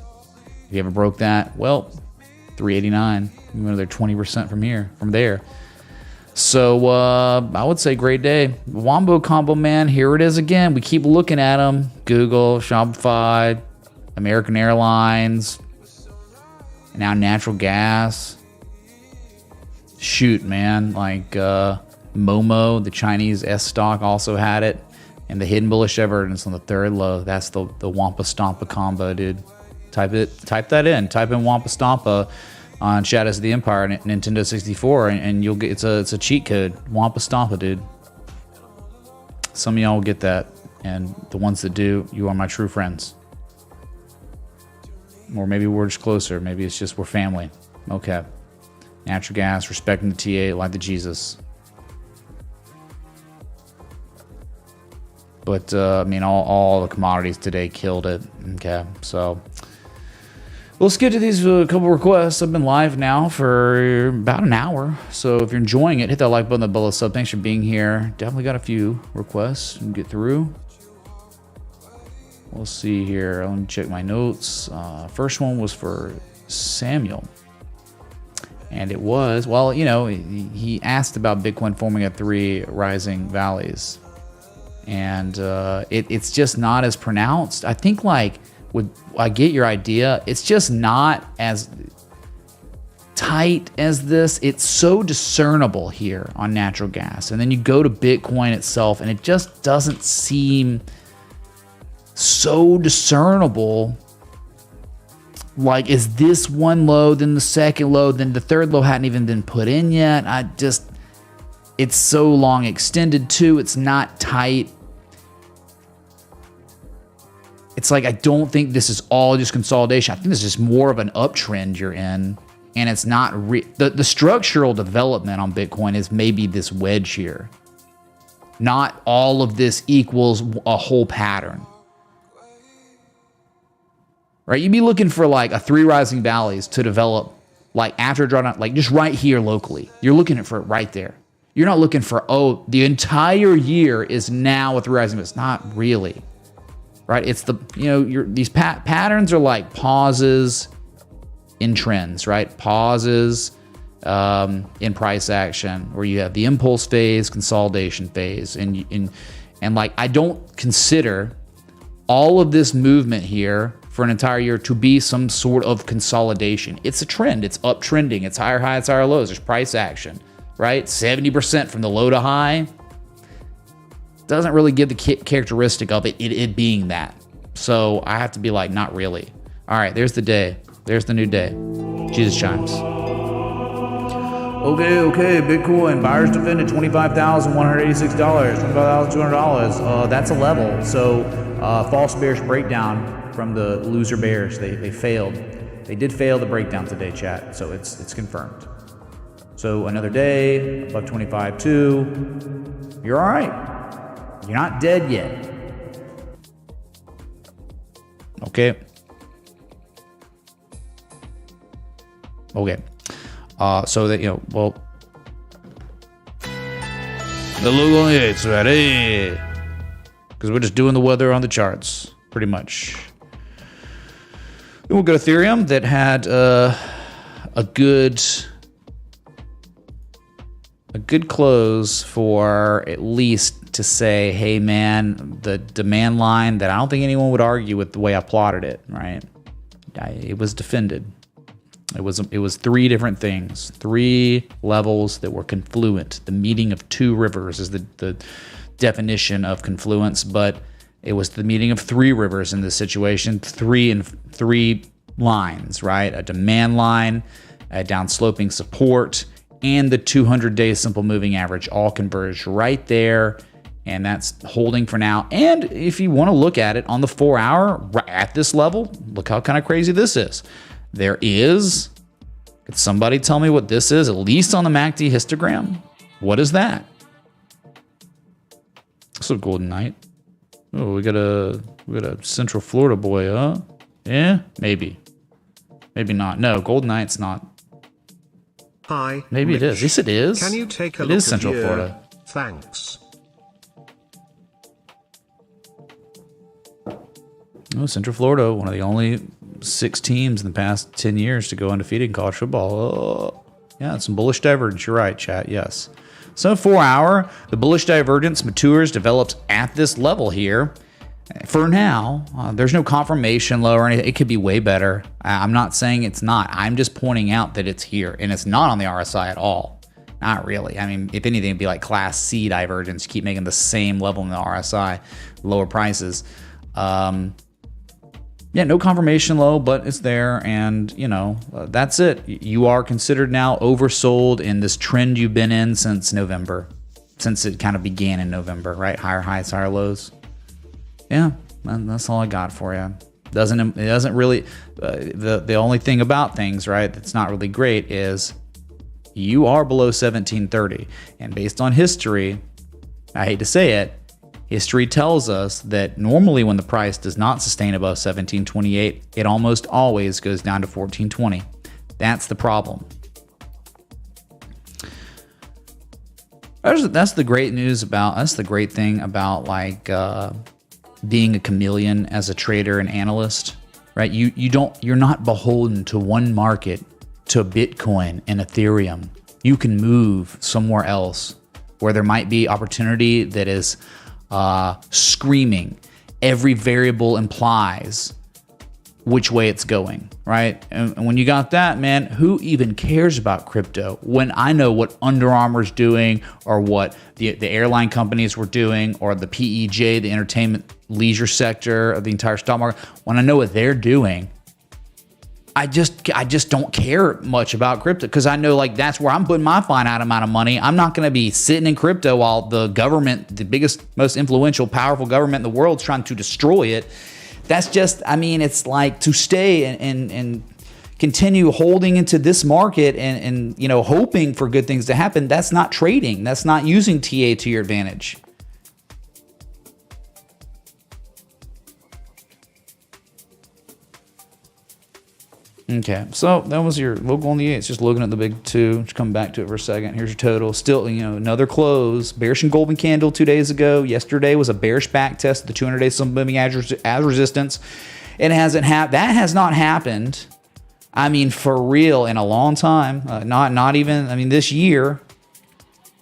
If you ever broke that, well, 389. Another 20% from there. So I would say great day. Wombo combo, man. Here it is again. We keep looking at them. Google, Shopify, American Airlines, and now natural gas. Shoot, man. Like Momo, the Chinese S stock, also had it. And the hidden bullish evidence on the third low. That's the Wampa Stompa combo, dude. Type that in. Type in Wampa Stompa on Shadows of the Empire and Nintendo 64, and you'll get it's a cheat code. Wampa Stompa, dude. Some of y'all will get that, and the ones that do, you are my true friends. Or maybe we're just closer. Maybe it's just we're family. Okay. Natural gas, respecting the TA like the Jesus. But I mean, all the commodities today killed it. Okay, so let's get to these couple requests. I've been live now for about an hour, so if you're enjoying it, hit that like button, the bell, sub. Thanks for being here. Definitely got a few requests to get through. We'll see here. Let me check my notes. First one was for Samuel, and it was, well, you know, he asked about Bitcoin forming at 3 rising valleys, and it's just not as pronounced. I think like. I get your idea. It's just not as tight as this. It's so discernible here on natural gas. And then you go to Bitcoin itself, and it just doesn't seem so discernible. Like, is this one low, then the second low, then the third low hadn't even been put in yet? It's so long extended too. It's not tight. It's like, I don't think this is all just consolidation. I think this is just more of an uptrend you're in. And it's not, the structural development on Bitcoin is maybe this wedge here. Not all of this equals a whole pattern. Right? You'd be looking for like a 3 rising valleys to develop like after a drawdown, like just right here locally. You're looking for it right there. You're not looking for, oh, the entire year is now a 3 rising. It's not really. Right? It's the, these patterns are like pauses in trends, right? Pauses in price action, where you have the impulse phase, consolidation phase, and like I don't consider all of this movement here for an entire year to be some sort of consolidation. It's a trend. It's uptrending. It's higher highs, higher lows. There's price action, right? 70% from the low to high doesn't really give the characteristic of it being that. So I have to be like, not really. All right, there's the day. There's the new day. Jesus chimes. Okay. Bitcoin buyers defended $25,186, $25,200. That's a level. So false bearish breakdown from the loser bears. They failed. They did fail the breakdown today, chat. So it's confirmed. So another day above 25.2. You're all right. You're not dead yet. Okay. So that, the logo on the it's ready. Because we're just doing the weather on the charts, pretty much. Then we'll go to Ethereum that had a good close for at least to say, hey man, the demand line that I don't think anyone would argue with the way I plotted it, right? It was defended. It was 3 different things, 3 levels that were confluent. The meeting of 2 rivers is the definition of confluence, but it was the meeting of 3 rivers in this situation, 3 lines, right? A demand line, a downsloping support, and the 200-day simple moving average all converged right there, and that's holding for now. And if you want to look at it on the 4-hour at this level, look how kind of crazy this is. There is, could somebody tell me what this is, at least on the MACD histogram? What is that? It's a golden night. Oh, we got a Central Florida boy, huh? Yeah, maybe. Maybe not. No, golden night's not. Hi. Maybe Rich. It is. Yes, it is. Can you take a look? It is Central Florida. Thanks. Oh, Central Florida, one of the only 6 teams in the past 10 years to go undefeated in college football. Oh, yeah, some bullish divergence. You're right, chat. Yes. So 4-hour, the bullish divergence matures, develops at this level here. For now, there's no confirmation low or anything. It could be way better. I'm not saying it's not. I'm just pointing out that it's here, and it's not on the RSI at all. Not really. I mean, if anything, it'd be like Class C divergence. Keep making the same level in the RSI, lower prices. Yeah, no confirmation low, but it's there, and that's it. You are considered now oversold in this trend you've been in since November, since it kind of began in November, right? Higher highs, higher lows. Yeah, that's all I got for you. It doesn't really. The only thing about things, right, that's not really great is you are below 1730, and based on history, I hate to say it. History tells us that normally when the price does not sustain above 1728, it almost always goes down to 1420. That's the problem. That's the great news about, that's the great thing about like being a chameleon as a trader and analyst, right? You're not beholden to one market, to Bitcoin and Ethereum. You can move somewhere else where there might be opportunity that is screaming. Every variable implies which way it's going, right? And when you got that, man, who even cares about crypto when I know what Under Armour's doing, or what the airline companies were doing, or the PEJ, the entertainment leisure sector of the entire stock market? When I know what they're doing, I just don't care much about crypto, because I know like that's where I'm putting my finite amount of money. I'm not going to be sitting in crypto while the government, the biggest, most influential, powerful government in the world, is trying to destroy it. That's just, I mean, it's like to stay and continue holding into this market and hoping for good things to happen. That's not trading. That's not using TA to your advantage. Okay, so that was your local on the 8th. Just looking at the big two. Just come back to it for a second. Here's your total. Still, another close. Bearish and golden candle 2 days ago. Yesterday was a bearish back test of the 200-day simple moving as resistance. It hasn't happened. That has not happened. I mean, for real, in a long time. Not even. I mean, this year.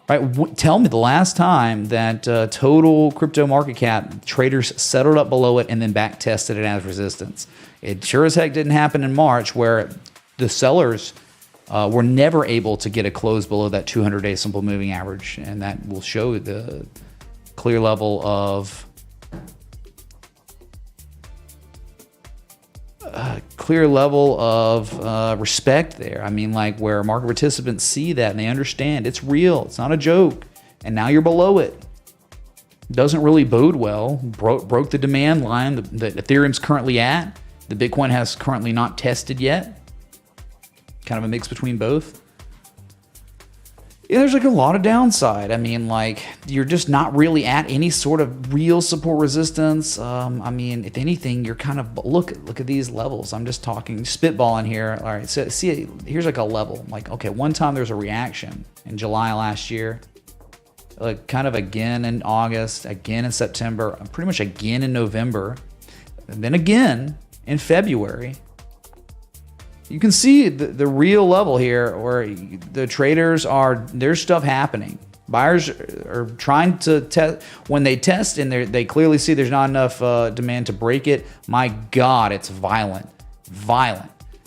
Right? Tell me the last time that total crypto market cap traders settled up below it and then back tested it as resistance. It sure as heck didn't happen in March, where the sellers were never able to get a close below that 200-day simple moving average, and that will show the clear level of respect there. I mean, like, where market participants see that and they understand it's real, it's not a joke, and now you're below it. Doesn't really bode well. Broke the demand line that Ethereum's currently at. The Bitcoin has currently not tested yet. Kind of a mix between both. Yeah, there's like a lot of downside. I mean, like, you're just not really at any sort of real support resistance. I mean, if anything, you're kind of look at these levels. I'm just talking spitballing here. All right, so see, here's like a level. Like, okay, one time there's a reaction in July last year, like kind of again in August, again in September, pretty much again in November, and then again in February. You can see the real level here, where the traders there's stuff happening. Buyers are trying to test. When they test and they clearly see there's not enough demand to break it, my God, it's violent.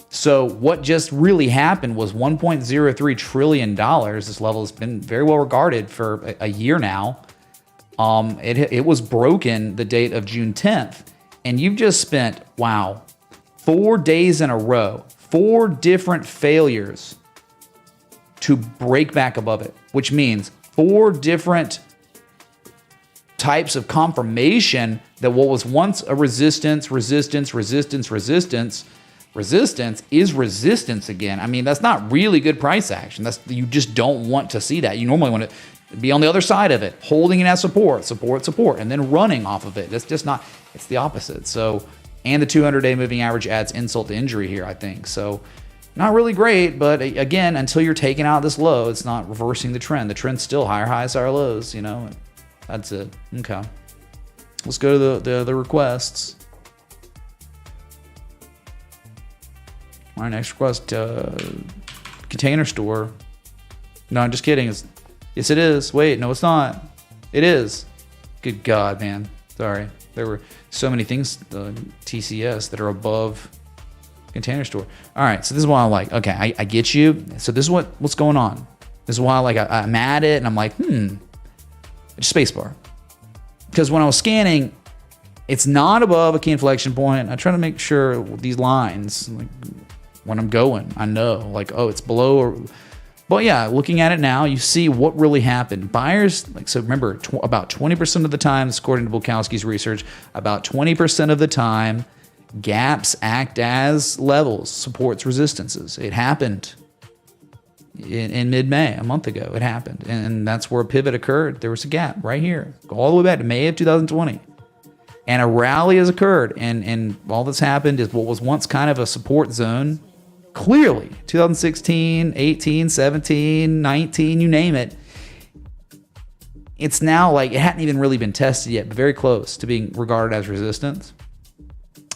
So what just really happened was $1.03 trillion. This level has been very well regarded for a year now. It was broken the date of June 10th. And you've just spent, 4 days in a row, 4 different failures to break back above it, which means 4 different types of confirmation that what was once a resistance is resistance again. I mean, that's not really good price action. You just don't want to see that. You normally want to be on the other side of it, holding it as support, and then running off of it. That's just not, it's the opposite. So, and the 200-day moving average adds insult to injury here, I think. So, not really great, but again, until you're taking out this low, it's not reversing the trend. The trend's still higher highs, higher lows, That's it. Okay. Let's go to the requests. All right, next request, container store. No, I'm just kidding. Yes, it is. Wait, no, it's not. It is. Good God, man. Sorry. There were so many things, TCS, that are above container store. All right, so this is why I'm like, okay, I get you. So this is what's going on. This is why I'm at it, and I'm like, spacebar. Because when I was scanning, it's not above a key inflection point. I try to make sure these lines, like when I'm going, I know, like, oh, it's below or... But yeah, looking at it now, you see what really happened. Buyers, so remember, about 20% of the time, according to Bulkowski's research, about 20% of the time, gaps act as levels, supports, resistances. It happened in mid-May, a month ago. It happened, and that's where a pivot occurred. There was a gap right here, go all the way back to May of 2020. And a rally has occurred, and all that's happened is what was once kind of a support zone, clearly, 2016, 18, 17, 19, you name it. It's now like it hadn't even really been tested yet, but very close to being regarded as resistance.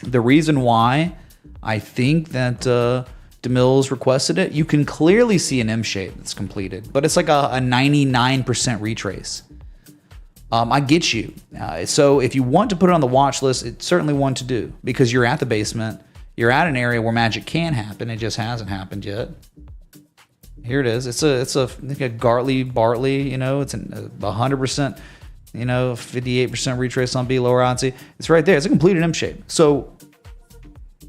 The reason why I think that DeMille's requested it, you can clearly see an M shape that's completed, but it's like a 99% retrace. I get you. So if you want to put it on the watch list, it's certainly one to do because you're at the basement. You're at an area where magic can happen. It just hasn't happened yet. Here it is. It's a Bartley. It's a 100%. 58% retrace on B lower ODC. It's right there. It's a completed M shape. So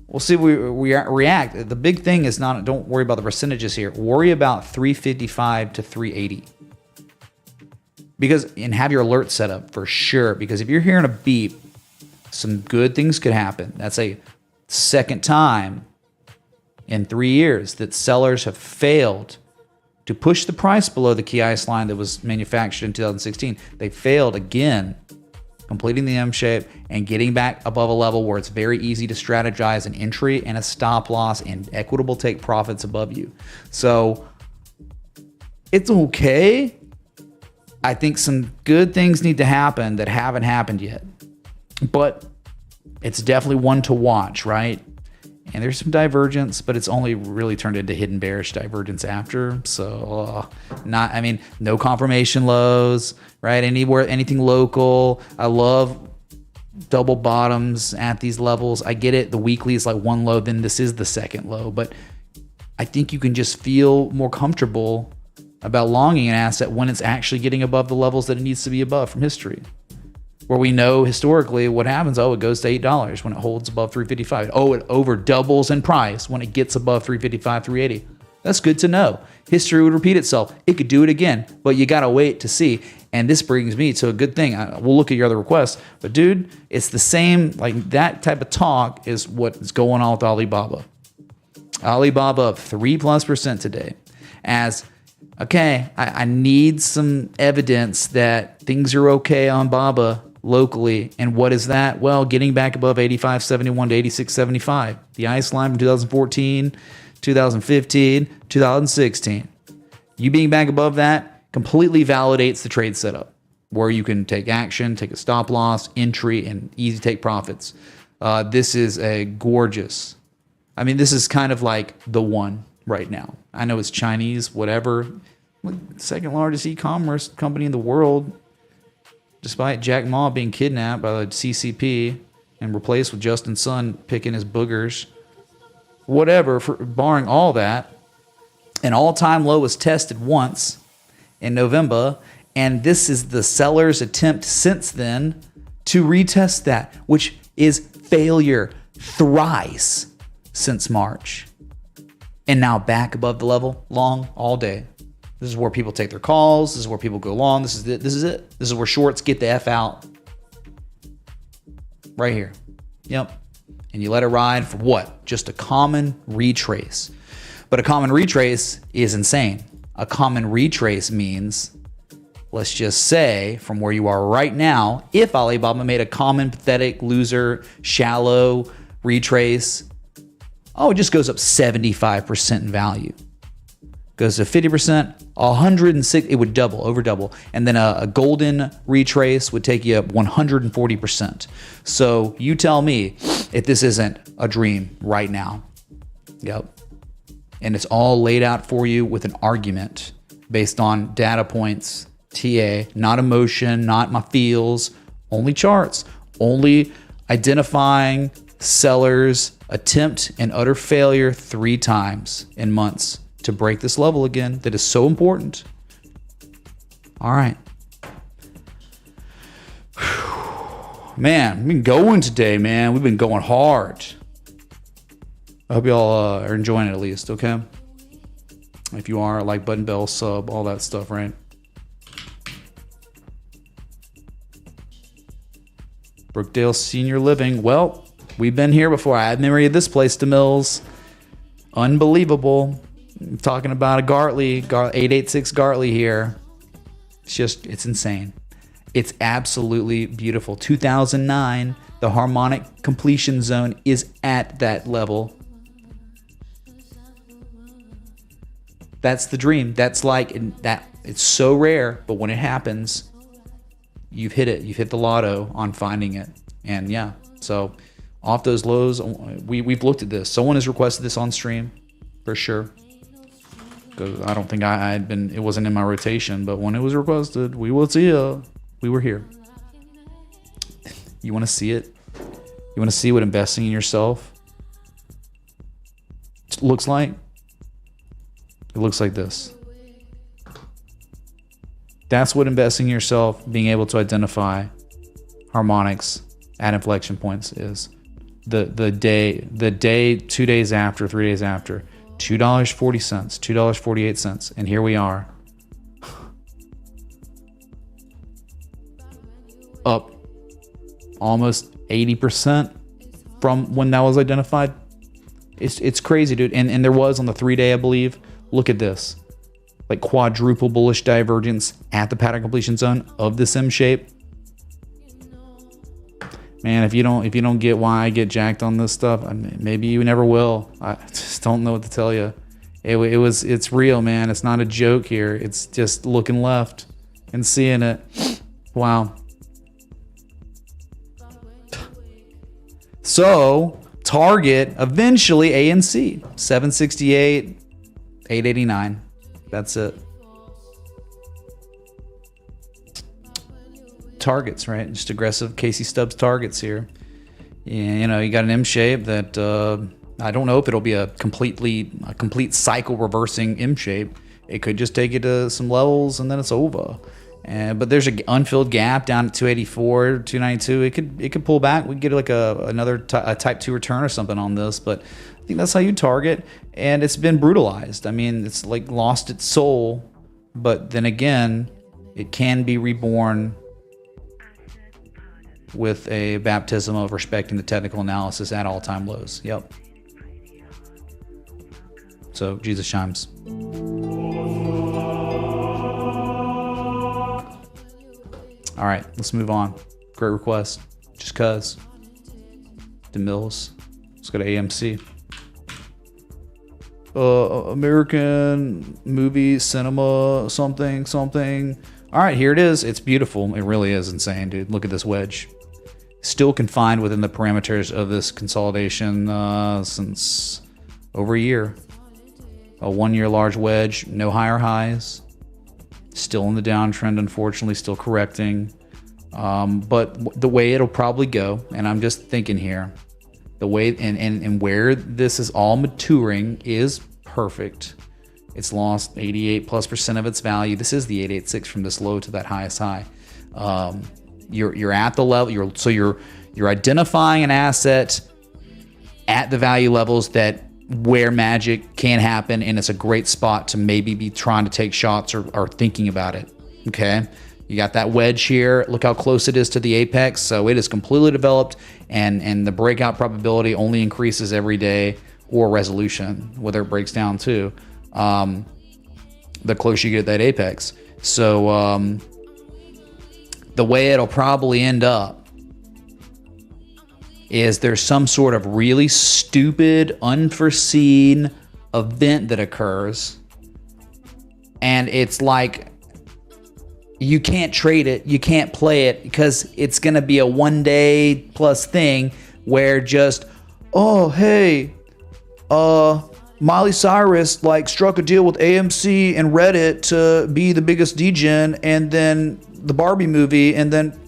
we'll see if we react. The big thing is don't worry about the percentages here. Worry about 355 to 380. And have your alert set up for sure. Because if you're hearing a beep, some good things could happen. That's a second time in 3 years that sellers have failed to push the price below the key ice line that was manufactured in 2016. They failed again. completing the M shape, and getting back above a level where it's very easy to strategize an entry and a stop loss and equitable take profits above you. So it's okay. I think some good things need to happen that haven't happened yet, but it's definitely one to watch, right? And there's some divergence, but it's only really turned into hidden bearish divergence after. So no confirmation lows, right? Anything local. I love double bottoms at these levels. I get it. The weekly is like one low, then this is the second low, but I think you can just feel more comfortable about longing an asset when it's actually getting above the levels that it needs to be above from history. Where we know historically what happens, it goes to $8 when it holds above 355. It over doubles in price when it gets above 355, 380. That's good to know. History would repeat itself. It could do it again, but you gotta wait to see. And this brings me to a good thing. We'll look at your other requests, but dude, it's the same, like that type of talk is what is going on with Alibaba. Alibaba up 3+% today. I need some evidence that things are okay on Baba locally. And what is that? Well, getting back above 85.71 to 86.75. The ice line from 2014, 2015, 2016. You being back above that completely validates the trade setup where you can take action, take a stop loss, entry, and easy take profits. This is a gorgeous. This is kind of like the one right now. I know it's Chinese, whatever. Second largest e-commerce company in the world, despite Jack Ma being kidnapped by the CCP and replaced with Justin Sun picking his boogers. Whatever, barring all that, an all-time low was tested once in November, and this is the seller's attempt since then to retest that, which is failure thrice since March. And now back above the level, long all day. This is where people take their calls. This is where people go long. This is it. This is where shorts get the F out. Right here. Yep. And you let it ride for what? Just a common retrace. But a common retrace is insane. A common retrace means, let's just say, from where you are right now, if Alibaba made a common, pathetic, loser, shallow retrace, it just goes up 75% in value. Goes to 50%, 106, it would over double. And then a golden retrace would take you up 140%. So you tell me if this isn't a dream right now. Yep. And it's all laid out for you with an argument based on data points, TA, not emotion, not my feels, only charts, only identifying sellers' attempt and utter failure 3 times in months to break this level again that is so important. All right. Man, we've been going today, man. We've been going hard. I hope y'all are enjoying it at least, okay? If you are, like button, bell, sub, all that stuff, right? Brookdale Senior Living. Well, we've been here before. I have memory of this place, DeMills. Unbelievable. I'm talking about a Gartley, 886 Gartley here. It's insane. It's absolutely beautiful. 2009, the harmonic completion zone is at that level. That's the dream. That's like that. It's so rare, but when it happens, you've hit it. You've hit the lotto on finding it. And yeah, so off those lows, we've looked at this. Someone has requested this on stream for sure. Because I don't think it wasn't in my rotation, but when it was requested, we will see it. We were here. You want to see it? You want to see what investing in yourself looks like? It looks like this. That's what investing in yourself, being able to identify harmonics at inflection points is. The day 2 days after, 3 days after, $2.40, $2.48, and here we are. Up almost 80% from when that was identified. It's crazy, dude. And there was on the 3-day, I believe. Look at this. Like quadruple bullish divergence at the pattern completion zone of this M shape. Man, if you don't get why I get jacked on this stuff, I mean, maybe you never will. I just don't know what to tell you. It's real, man. It's not a joke here. It's just looking left and seeing it. Wow. So target eventually ANC 768, 889. That's it. Targets, right? Just aggressive Casey Stubbs targets here. Yeah, you know, you got an M shape that I don't know if it'll be a complete cycle reversing M shape. It could just take it to some levels and then it's over. But there's an unfilled gap down at 284, 292. It could pull back. We could get like another type 2 return or something on this, but I think that's how you target. And it's been brutalized. I mean, it's like lost its soul, but then again, it can be reborn with a baptism of respecting the technical analysis at all-time lows. Yep. So Jesus chimes. All right, let's move on. Great request. Just cuz. DeMills. Let's go to AMC. American movie, cinema, something. All right, here it is. It's beautiful. It really is insane, dude. Look at this wedge. Still confined within the parameters of this consolidation since over a year. A 1 year large wedge, no higher highs. Still in the downtrend, unfortunately, still correcting. But the way it'll probably go, and I'm just thinking here, the way and where this is all maturing is perfect. It's lost 88+% of its value. This is the 886 from this low to that highest high. You're at the level. You're identifying an asset at the value levels that where magic can happen, and it's a great spot to maybe be trying to take shots or thinking about it. Okay, you got that wedge here. Look how close it is to the apex. So it is completely developed, and the breakout probability only increases every day, or resolution, whether it breaks down too. The closer you get to that apex. So the way it'll probably end up is there's some sort of really stupid, unforeseen event that occurs, and it's like you can't trade it, you can't play it, because it's going to be a 1 day plus thing where just, oh, hey, Miley Cyrus like struck a deal with AMC and Reddit to be the biggest degen, and then the Barbie movie, and then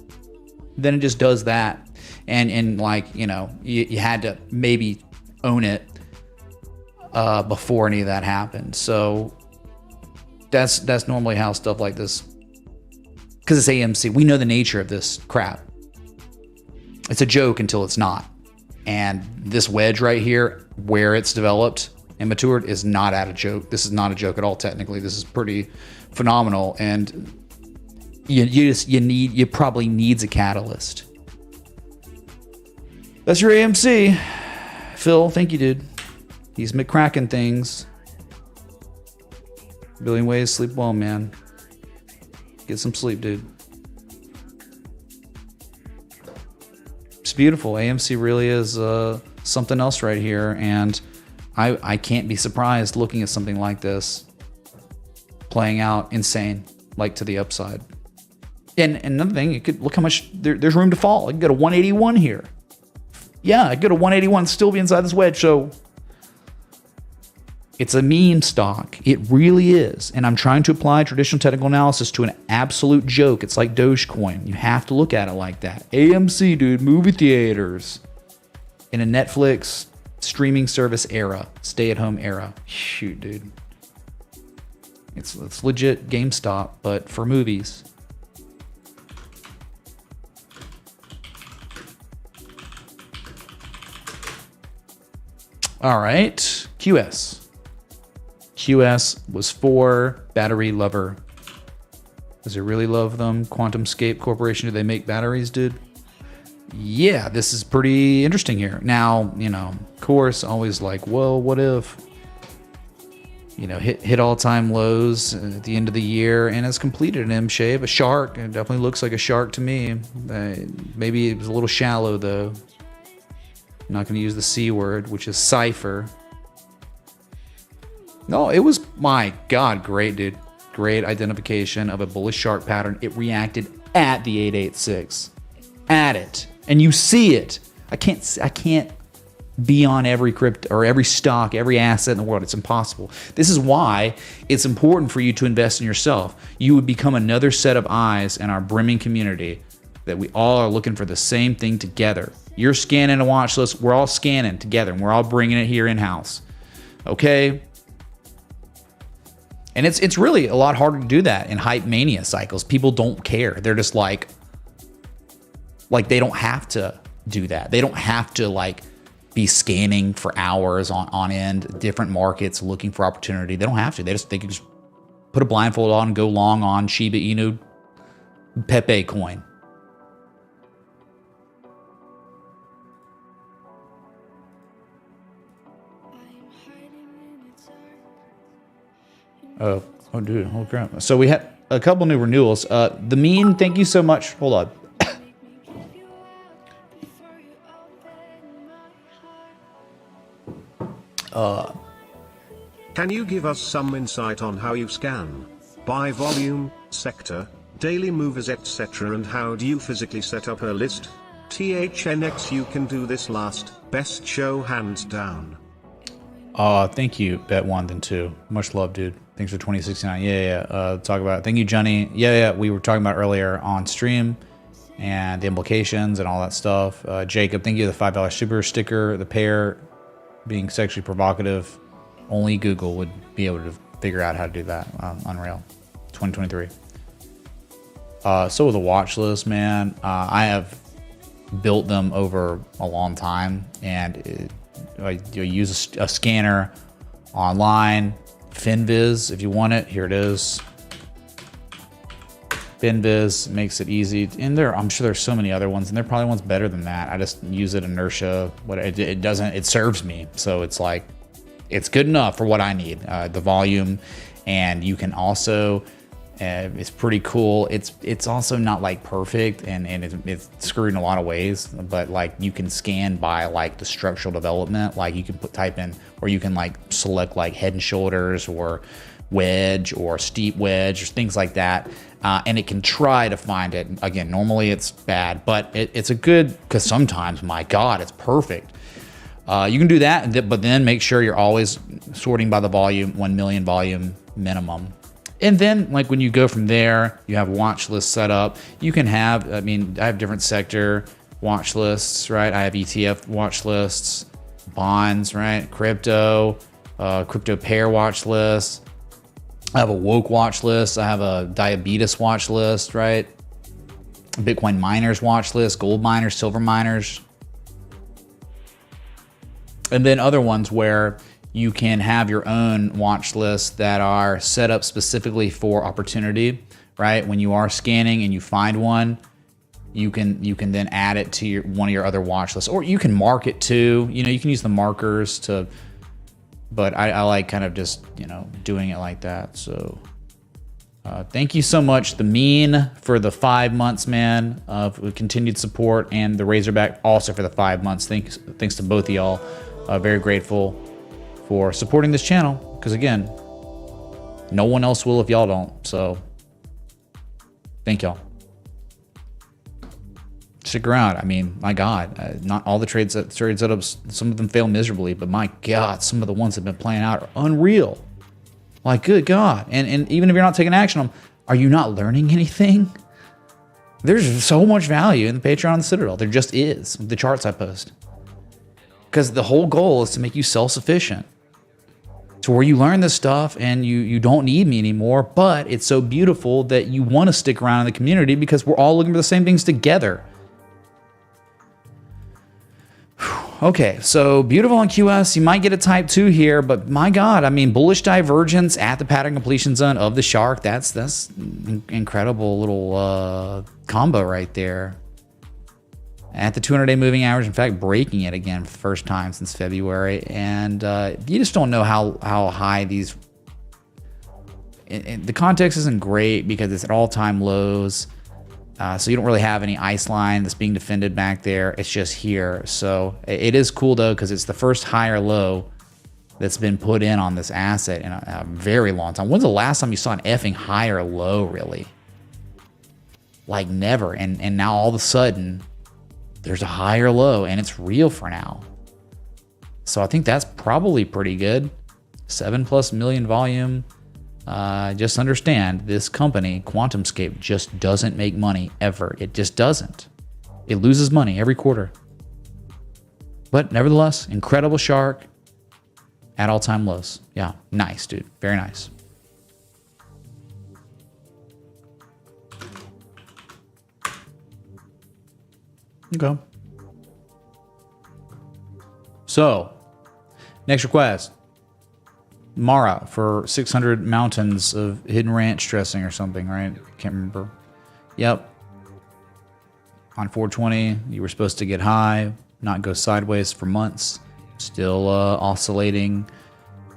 it just does that. And like, you know, you had to maybe own it before any of that happened. So that's normally how stuff like this, because it's AMC, we know the nature of this crap. It's a joke until it's not. And this wedge right here, where it's developed and matured, is not at a joke. This is not a joke at all. Technically, this is pretty phenomenal, and you probably needs a catalyst. That's your AMC. Phil, thank you, dude. He's McCracking things. Billion ways, sleep well, man. Get some sleep, dude. It's beautiful. AMC really is something else right here, and I can't be surprised looking at something like this playing out insane, like to the upside. And another thing, you could look how much there's room to fall. I can go to 181 here. Yeah, I go to 181, still be inside this wedge. So it's a meme stock. It really is. And I'm trying to apply traditional technical analysis to an absolute joke. It's like Dogecoin. You have to look at it like that. AMC, dude, movie theaters. In a Netflix streaming service era, stay-at-home era. Shoot, dude. It's legit GameStop, but for movies. All right, QS. QS was for battery lover. Does it really love them? Quantumscape Corporation, do they make batteries, dude? Yeah, this is pretty interesting here. Now, you know, of course, always like, well, what if? you know, hit all-time lows at the end of the year and has completed an M shape, a shark. It definitely looks like a shark to me. Maybe it was a little shallow though. I'm not going to use the C word, which is cipher. No, it was, my God, great, dude. Great identification of a bullish shark pattern. It reacted at the 886. At it. And you see it. I can't be on every crypto or every stock, every asset in the world. It's impossible. This is why it's important for you to invest in yourself. You would become another set of eyes in our brimming community that we all are looking for the same thing together. You're scanning a watch list. We're all scanning together and we're all bringing it here in-house. Okay? And it's really a lot harder to do that in hype mania cycles. People don't care. They're just like they don't have to do that. They don't have to like be scanning for hours on end, different markets, looking for opportunity. They don't have to. They can just put a blindfold on and go long on Shiba Inu Pepe coin. Oh, dude, holy crap. So we had a couple new renewals. The Mean, thank you so much. Hold on. Can you give us some insight on how you scan? By volume, sector, daily movers etc. and how do you physically set up a list? THNX you can do this last, best show hands down. Thank you, Bet One Then Two. Much love, dude. Thanks for 2069. Yeah. Talk about it. Thank you, Johnny. Yeah. We were talking about earlier on stream and the implications and all that stuff. Jacob, thank you. The $5 super sticker, the pair being sexually provocative. Only Google would be able to figure out how to do that. Unreal. 2023. So with the watch list, man, I have built them over a long time, and you use a scanner online. Finviz, if you want it, here it is. Finviz makes it easy, and I'm sure there's so many other ones, and there are probably ones better than that. I just use it inertia. It serves me, so it's like it's good enough for what I need. The volume, and you can also. It's pretty cool. It's also not like perfect, and it's screwed in a lot of ways, but like you can scan by like the structural development. Like you can type in, or you can like select like head and shoulders or wedge or steep wedge or things like that, and it can try to find it. Again, normally it's bad, but it's a good, because sometimes, my God, it's perfect. You can do that, but then make sure you're always sorting by the volume, 1 million volume minimum. And then, like, when you go from there, you have watch lists set up. You can have, I have different sector watch lists, right? I have ETF watch lists, bonds, right? Crypto pair watch lists. I have a woke watch list. I have a diabetes watch list, right? Bitcoin miners watch list, gold miners, silver miners. And then other ones where you can have your own watch lists that are set up specifically for opportunity, right? When you are scanning and you find one, you can then add it to one of your other watch lists, or you can mark it too. You can use the markers to, but I like kind of just, doing it like that. So thank you so much, The Mean, for the 5 months, man, of continued support, and the Razorback also for the 5 months. Thanks to both of y'all. Very grateful for supporting this channel, because again, no one else will if y'all don't. So thank y'all. Stick around. My God, not all the trade setups, some of them fail miserably, but my God, some of the ones that have been playing out are unreal. Like, good God. And even if you're not taking action on them, are you not learning anything? There's so much value in the Patreon and the Citadel. There just is, the charts I post. Because the whole goal is to make you self-sufficient, to where you learn this stuff and you don't need me anymore, but it's so beautiful that you want to stick around in the community because we're all looking for the same things together. Okay, so beautiful on QS. You might get a type 2 here, but my God, bullish divergence at the pattern completion zone of the shark. That's incredible little combo right there. At the 200-day moving average, in fact, breaking it again for the first time since February. And you just don't know how high these the context isn't great because it's at all-time lows. So you don't really have any ice line that's being defended back there. It's just here. So it is cool though, because it's the first higher low that's been put in on this asset in a very long time. When's the last time you saw an effing higher low, really? Like never. And now all of a sudden there's a higher low and it's real for now. So I think that's probably pretty good. 7+ million volume. Just understand this company, Quantumscape, just doesn't make money ever. It just doesn't. It loses money every quarter. But nevertheless, incredible shark at all-time lows. Yeah, nice, dude. Very nice. Okay. So, next request. Mara for 600 mountains of hidden ranch dressing or something, right? Can't remember. Yep. On 420, you were supposed to get high, not go sideways for months. Still oscillating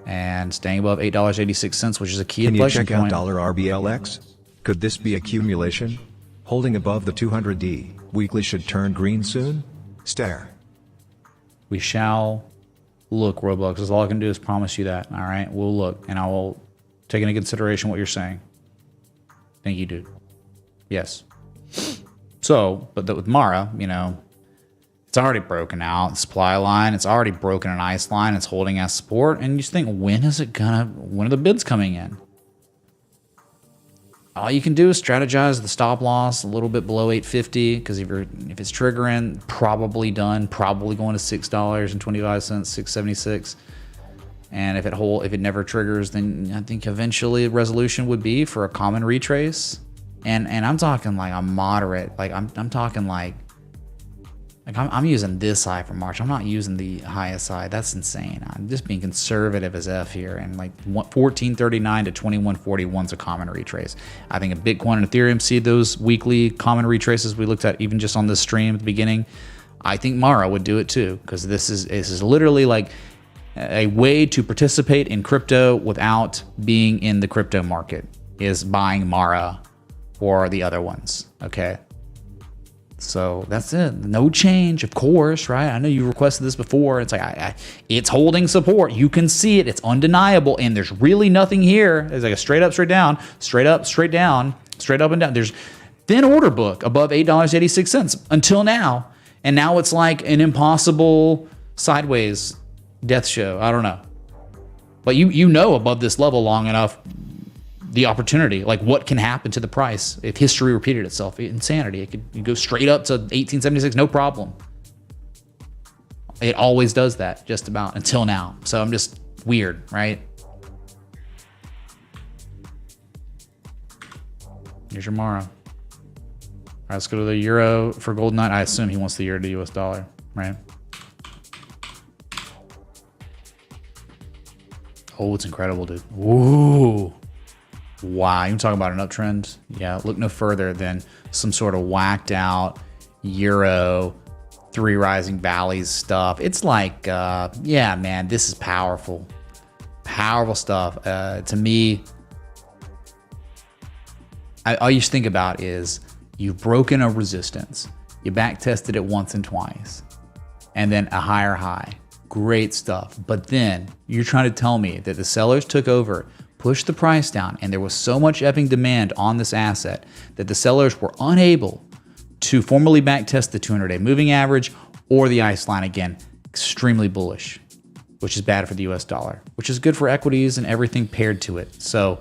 and staying above $8.86, which is a key inflection point. Can you check out $RBLX? Could this be accumulation? Holding above the 200D, weekly should turn green soon? Stare. We shall look, Roblox. That's all I can do is promise you that. All right, we'll look, and I will take into consideration what you're saying. Thank you, dude. Yes. So, but with Mara, you know, it's already broken out. The supply line, it's already broken an ice line. It's holding as support, and you just think, when are the bids coming in? All you can do is strategize the stop loss a little bit below 850, because if it's triggering, probably done, probably going to $6.25, 6.76. And if it never triggers, then I think eventually a resolution would be for a common retrace. And I'm talking like a moderate, like I'm talking like I'm using this high for March. I'm not using the highest high. That's insane. I'm just being conservative as F here. And like 1439 to 2141 is a common retrace. I think a Bitcoin and Ethereum see those weekly common retraces we looked at even just on this stream at the beginning. I think Mara would do it too, because this is literally like a way to participate in crypto without being in the crypto market, is buying Mara or the other ones. Okay. So that's it. No change, of course, right? I know you requested this before. It's like it's holding support. You can see it. It's undeniable, and there's really nothing here. It's like a straight up, straight down, straight up, straight down, straight up and down. There's thin order book above $8.86 until now, and now it's like an impossible sideways death show. I don't know, but you know above this level long enough, the opportunity, like what can happen to the price if history repeated itself. Insanity. It could go straight up to 1876, no problem. It always does that, just about, until now. So I'm just weird, right? Here's your Mara. All right, let's go to the euro for Gold Knight. I assume he wants the euro to US dollar, right? Oh, it's incredible, dude. Ooh. Wow, you can talk about an uptrend. Yeah, look no further than some sort of whacked out Euro 3 rising valleys stuff. It's like, yeah, man, this is powerful. Powerful stuff. To me, all you should think about is you've broken a resistance. You back tested it once and twice, and then a higher high. Great stuff. But then you're trying to tell me that the sellers took over, pushed the price down, and there was so much effing demand on this asset that the sellers were unable to formally backtest the 200-day moving average or the ice line again. Extremely bullish, which is bad for the US dollar, which is good for equities and everything paired to it. So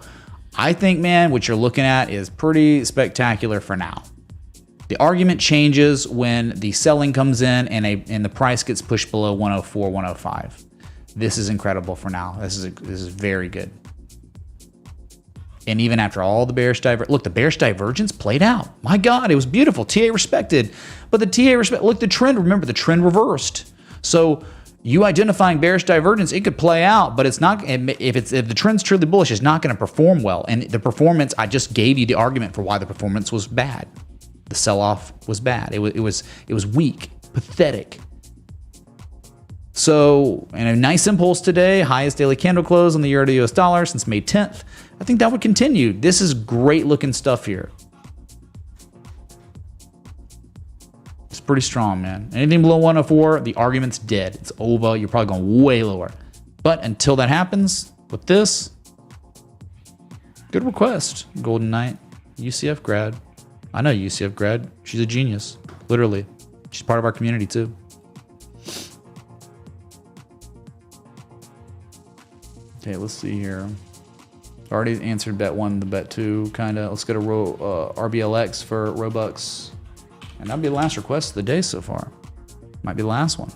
I think, man, what you're looking at is pretty spectacular for now. The argument changes when the selling comes in and the price gets pushed below 104, 105. This is incredible for now. This is very good. And even after all the bearish divergence, look, the bearish divergence played out. My God, it was beautiful. TA respected. But the TA look, the trend, remember, the trend reversed. So you identifying bearish divergence, it could play out, but it's not, if the trend's truly bullish, it's not going to perform well. And the performance, I just gave you the argument for why the performance was bad. The sell-off was bad. It was weak, pathetic. So, and a nice impulse today, highest daily candle close on the euro to US dollar since May 10th. I think that would continue. This is great looking stuff here. It's pretty strong, man. Anything below 104, the argument's dead. It's over. You're probably going way lower. But until that happens, with this, good request, Golden Knight, UCF grad. I know UCF grad. She's a genius, literally. She's part of our community too. Okay, let's see here. Already answered bet 1, the bet 2, kind of. Let's go to RBLX for Robux. And that'll be the last request of the day so far. Might be the last one.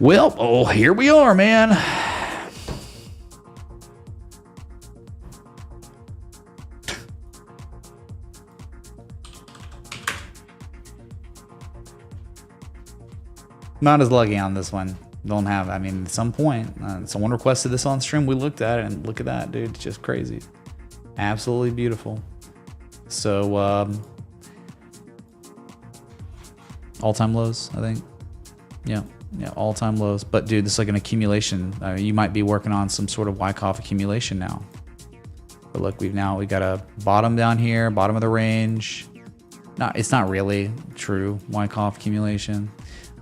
Well, oh, here we are, man. Not as lucky on this one. Don't have, I mean, at some point, someone requested this on stream. We looked at it, and look at that, dude. It's just crazy. Absolutely beautiful. So, all-time lows, I think. Yeah, all-time lows. But, dude, this is like an accumulation. You might be working on some sort of Wyckoff accumulation now. But look, we got a bottom down here, bottom of the range. No, it's not really true Wyckoff accumulation.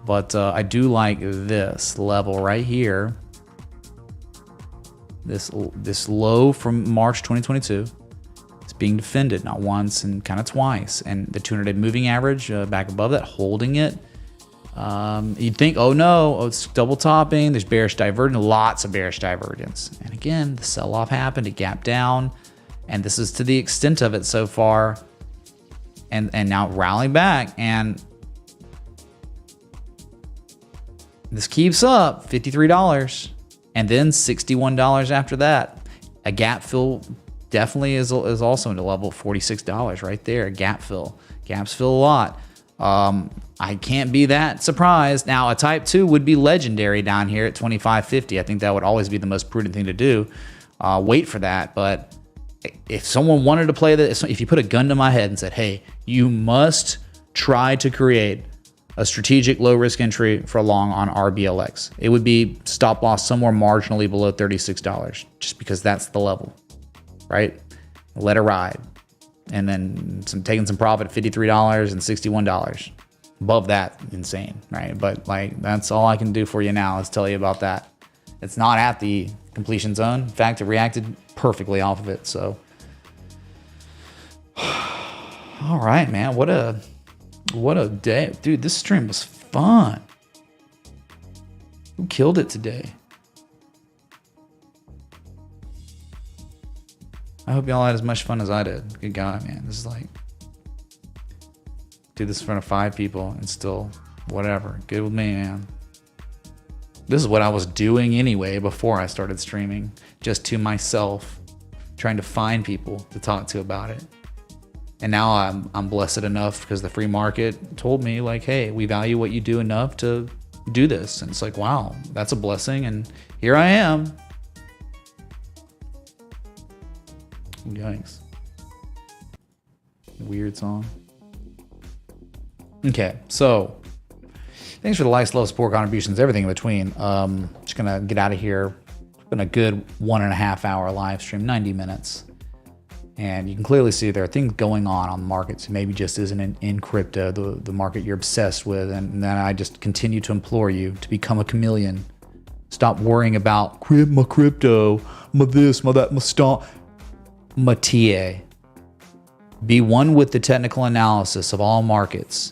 But I do like this level right here. This low from March 2022. It's being defended not once and kind of twice. And the 200-day moving average back above that, holding it. You'd think, oh no, it's double topping. There's bearish divergence, lots of bearish divergence. And again, the sell-off happened, it gapped down. And this is to the extent of it so far. And now rallying back. And this keeps up, $53, and then $61 after that. A gap fill definitely is also into level $46 right there. A gap fill. Gaps fill a lot. I can't be that surprised. Now, a type 2 would be legendary down here at 25.50. I think that would always be the most prudent thing to do. Wait for that. But if someone wanted to play this, if you put a gun to my head and said, hey, you must try to create a strategic low risk entry for long on RBLX, it would be stop loss somewhere marginally below $36, just because that's the level, right? Let it ride. And then taking some profit at $53 and $61. Above that, insane, right? But like, that's all I can do for you now is tell you about that. It's not at the completion zone. In fact, it reacted perfectly off of it. So, all right, man, what a day. Dude, this stream was fun. Who killed it today? I hope y'all had as much fun as I did. Good God, man. This is like, do this in front of 5 people and still whatever. Good with me, man. This is what I was doing anyway before I started streaming, just to myself, trying to find people to talk to about it. And now I'm blessed enough because the free market told me like, hey, we value what you do enough to do this. And it's like, wow, that's a blessing. And here I am. Yikes. Weird song. Okay, so thanks for the likes, love, support, contributions, everything in between. Just gonna get out of here. It's been a good 1.5 hour live stream, 90 minutes. And you can clearly see there are things going on the markets. Maybe just isn't in crypto, the market you're obsessed with. And then I just continue to implore you to become a chameleon. Stop worrying about my crypto, my this, my that, my stock, my TA. Be one with the technical analysis of all markets.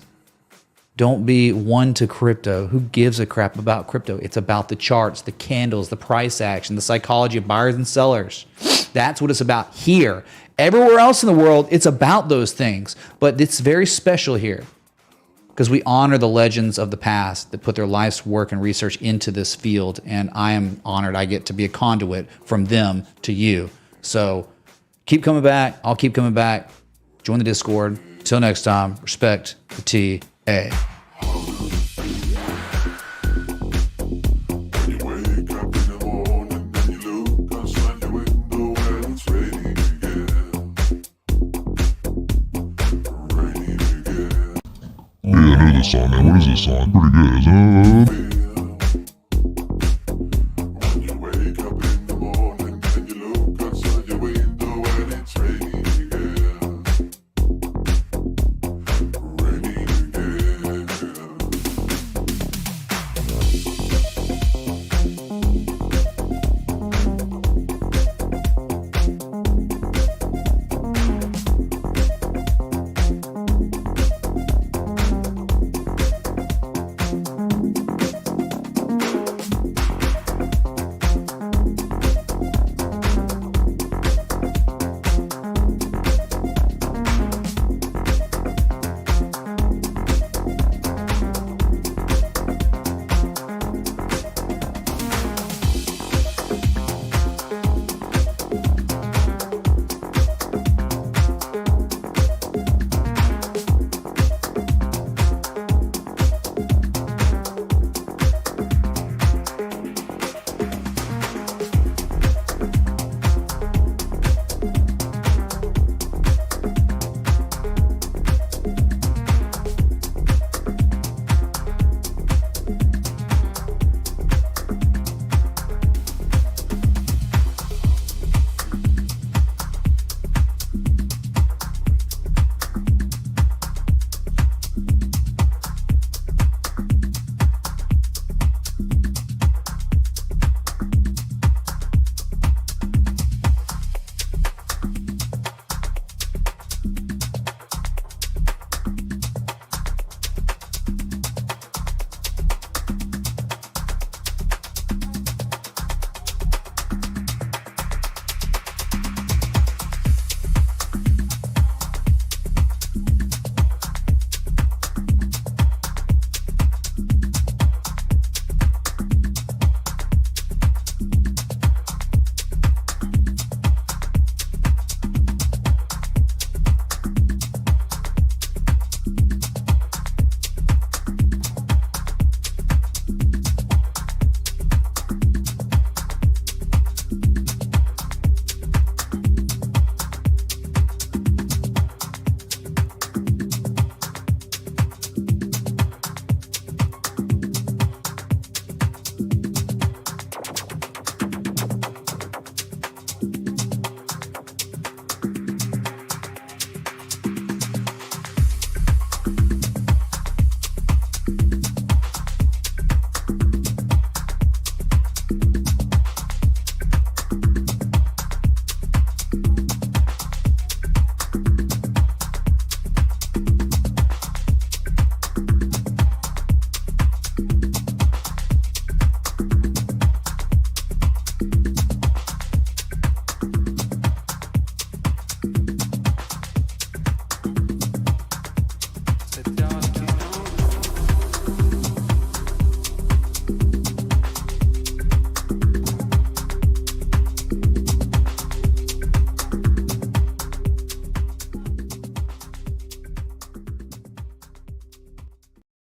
Don't be one to crypto. Who gives a crap about crypto? It's about the charts, the candles, the price action, the psychology of buyers and sellers. That's what it's about here. Everywhere else in the world, it's about those things. But it's very special here because we honor the legends of the past that put their life's work and research into this field. And I am honored I get to be a conduit from them to you. So keep coming back. I'll keep coming back. Join the Discord. Till next time, respect the TA. Yeah, I know this song, man. What is this song? Pretty good, isn't it?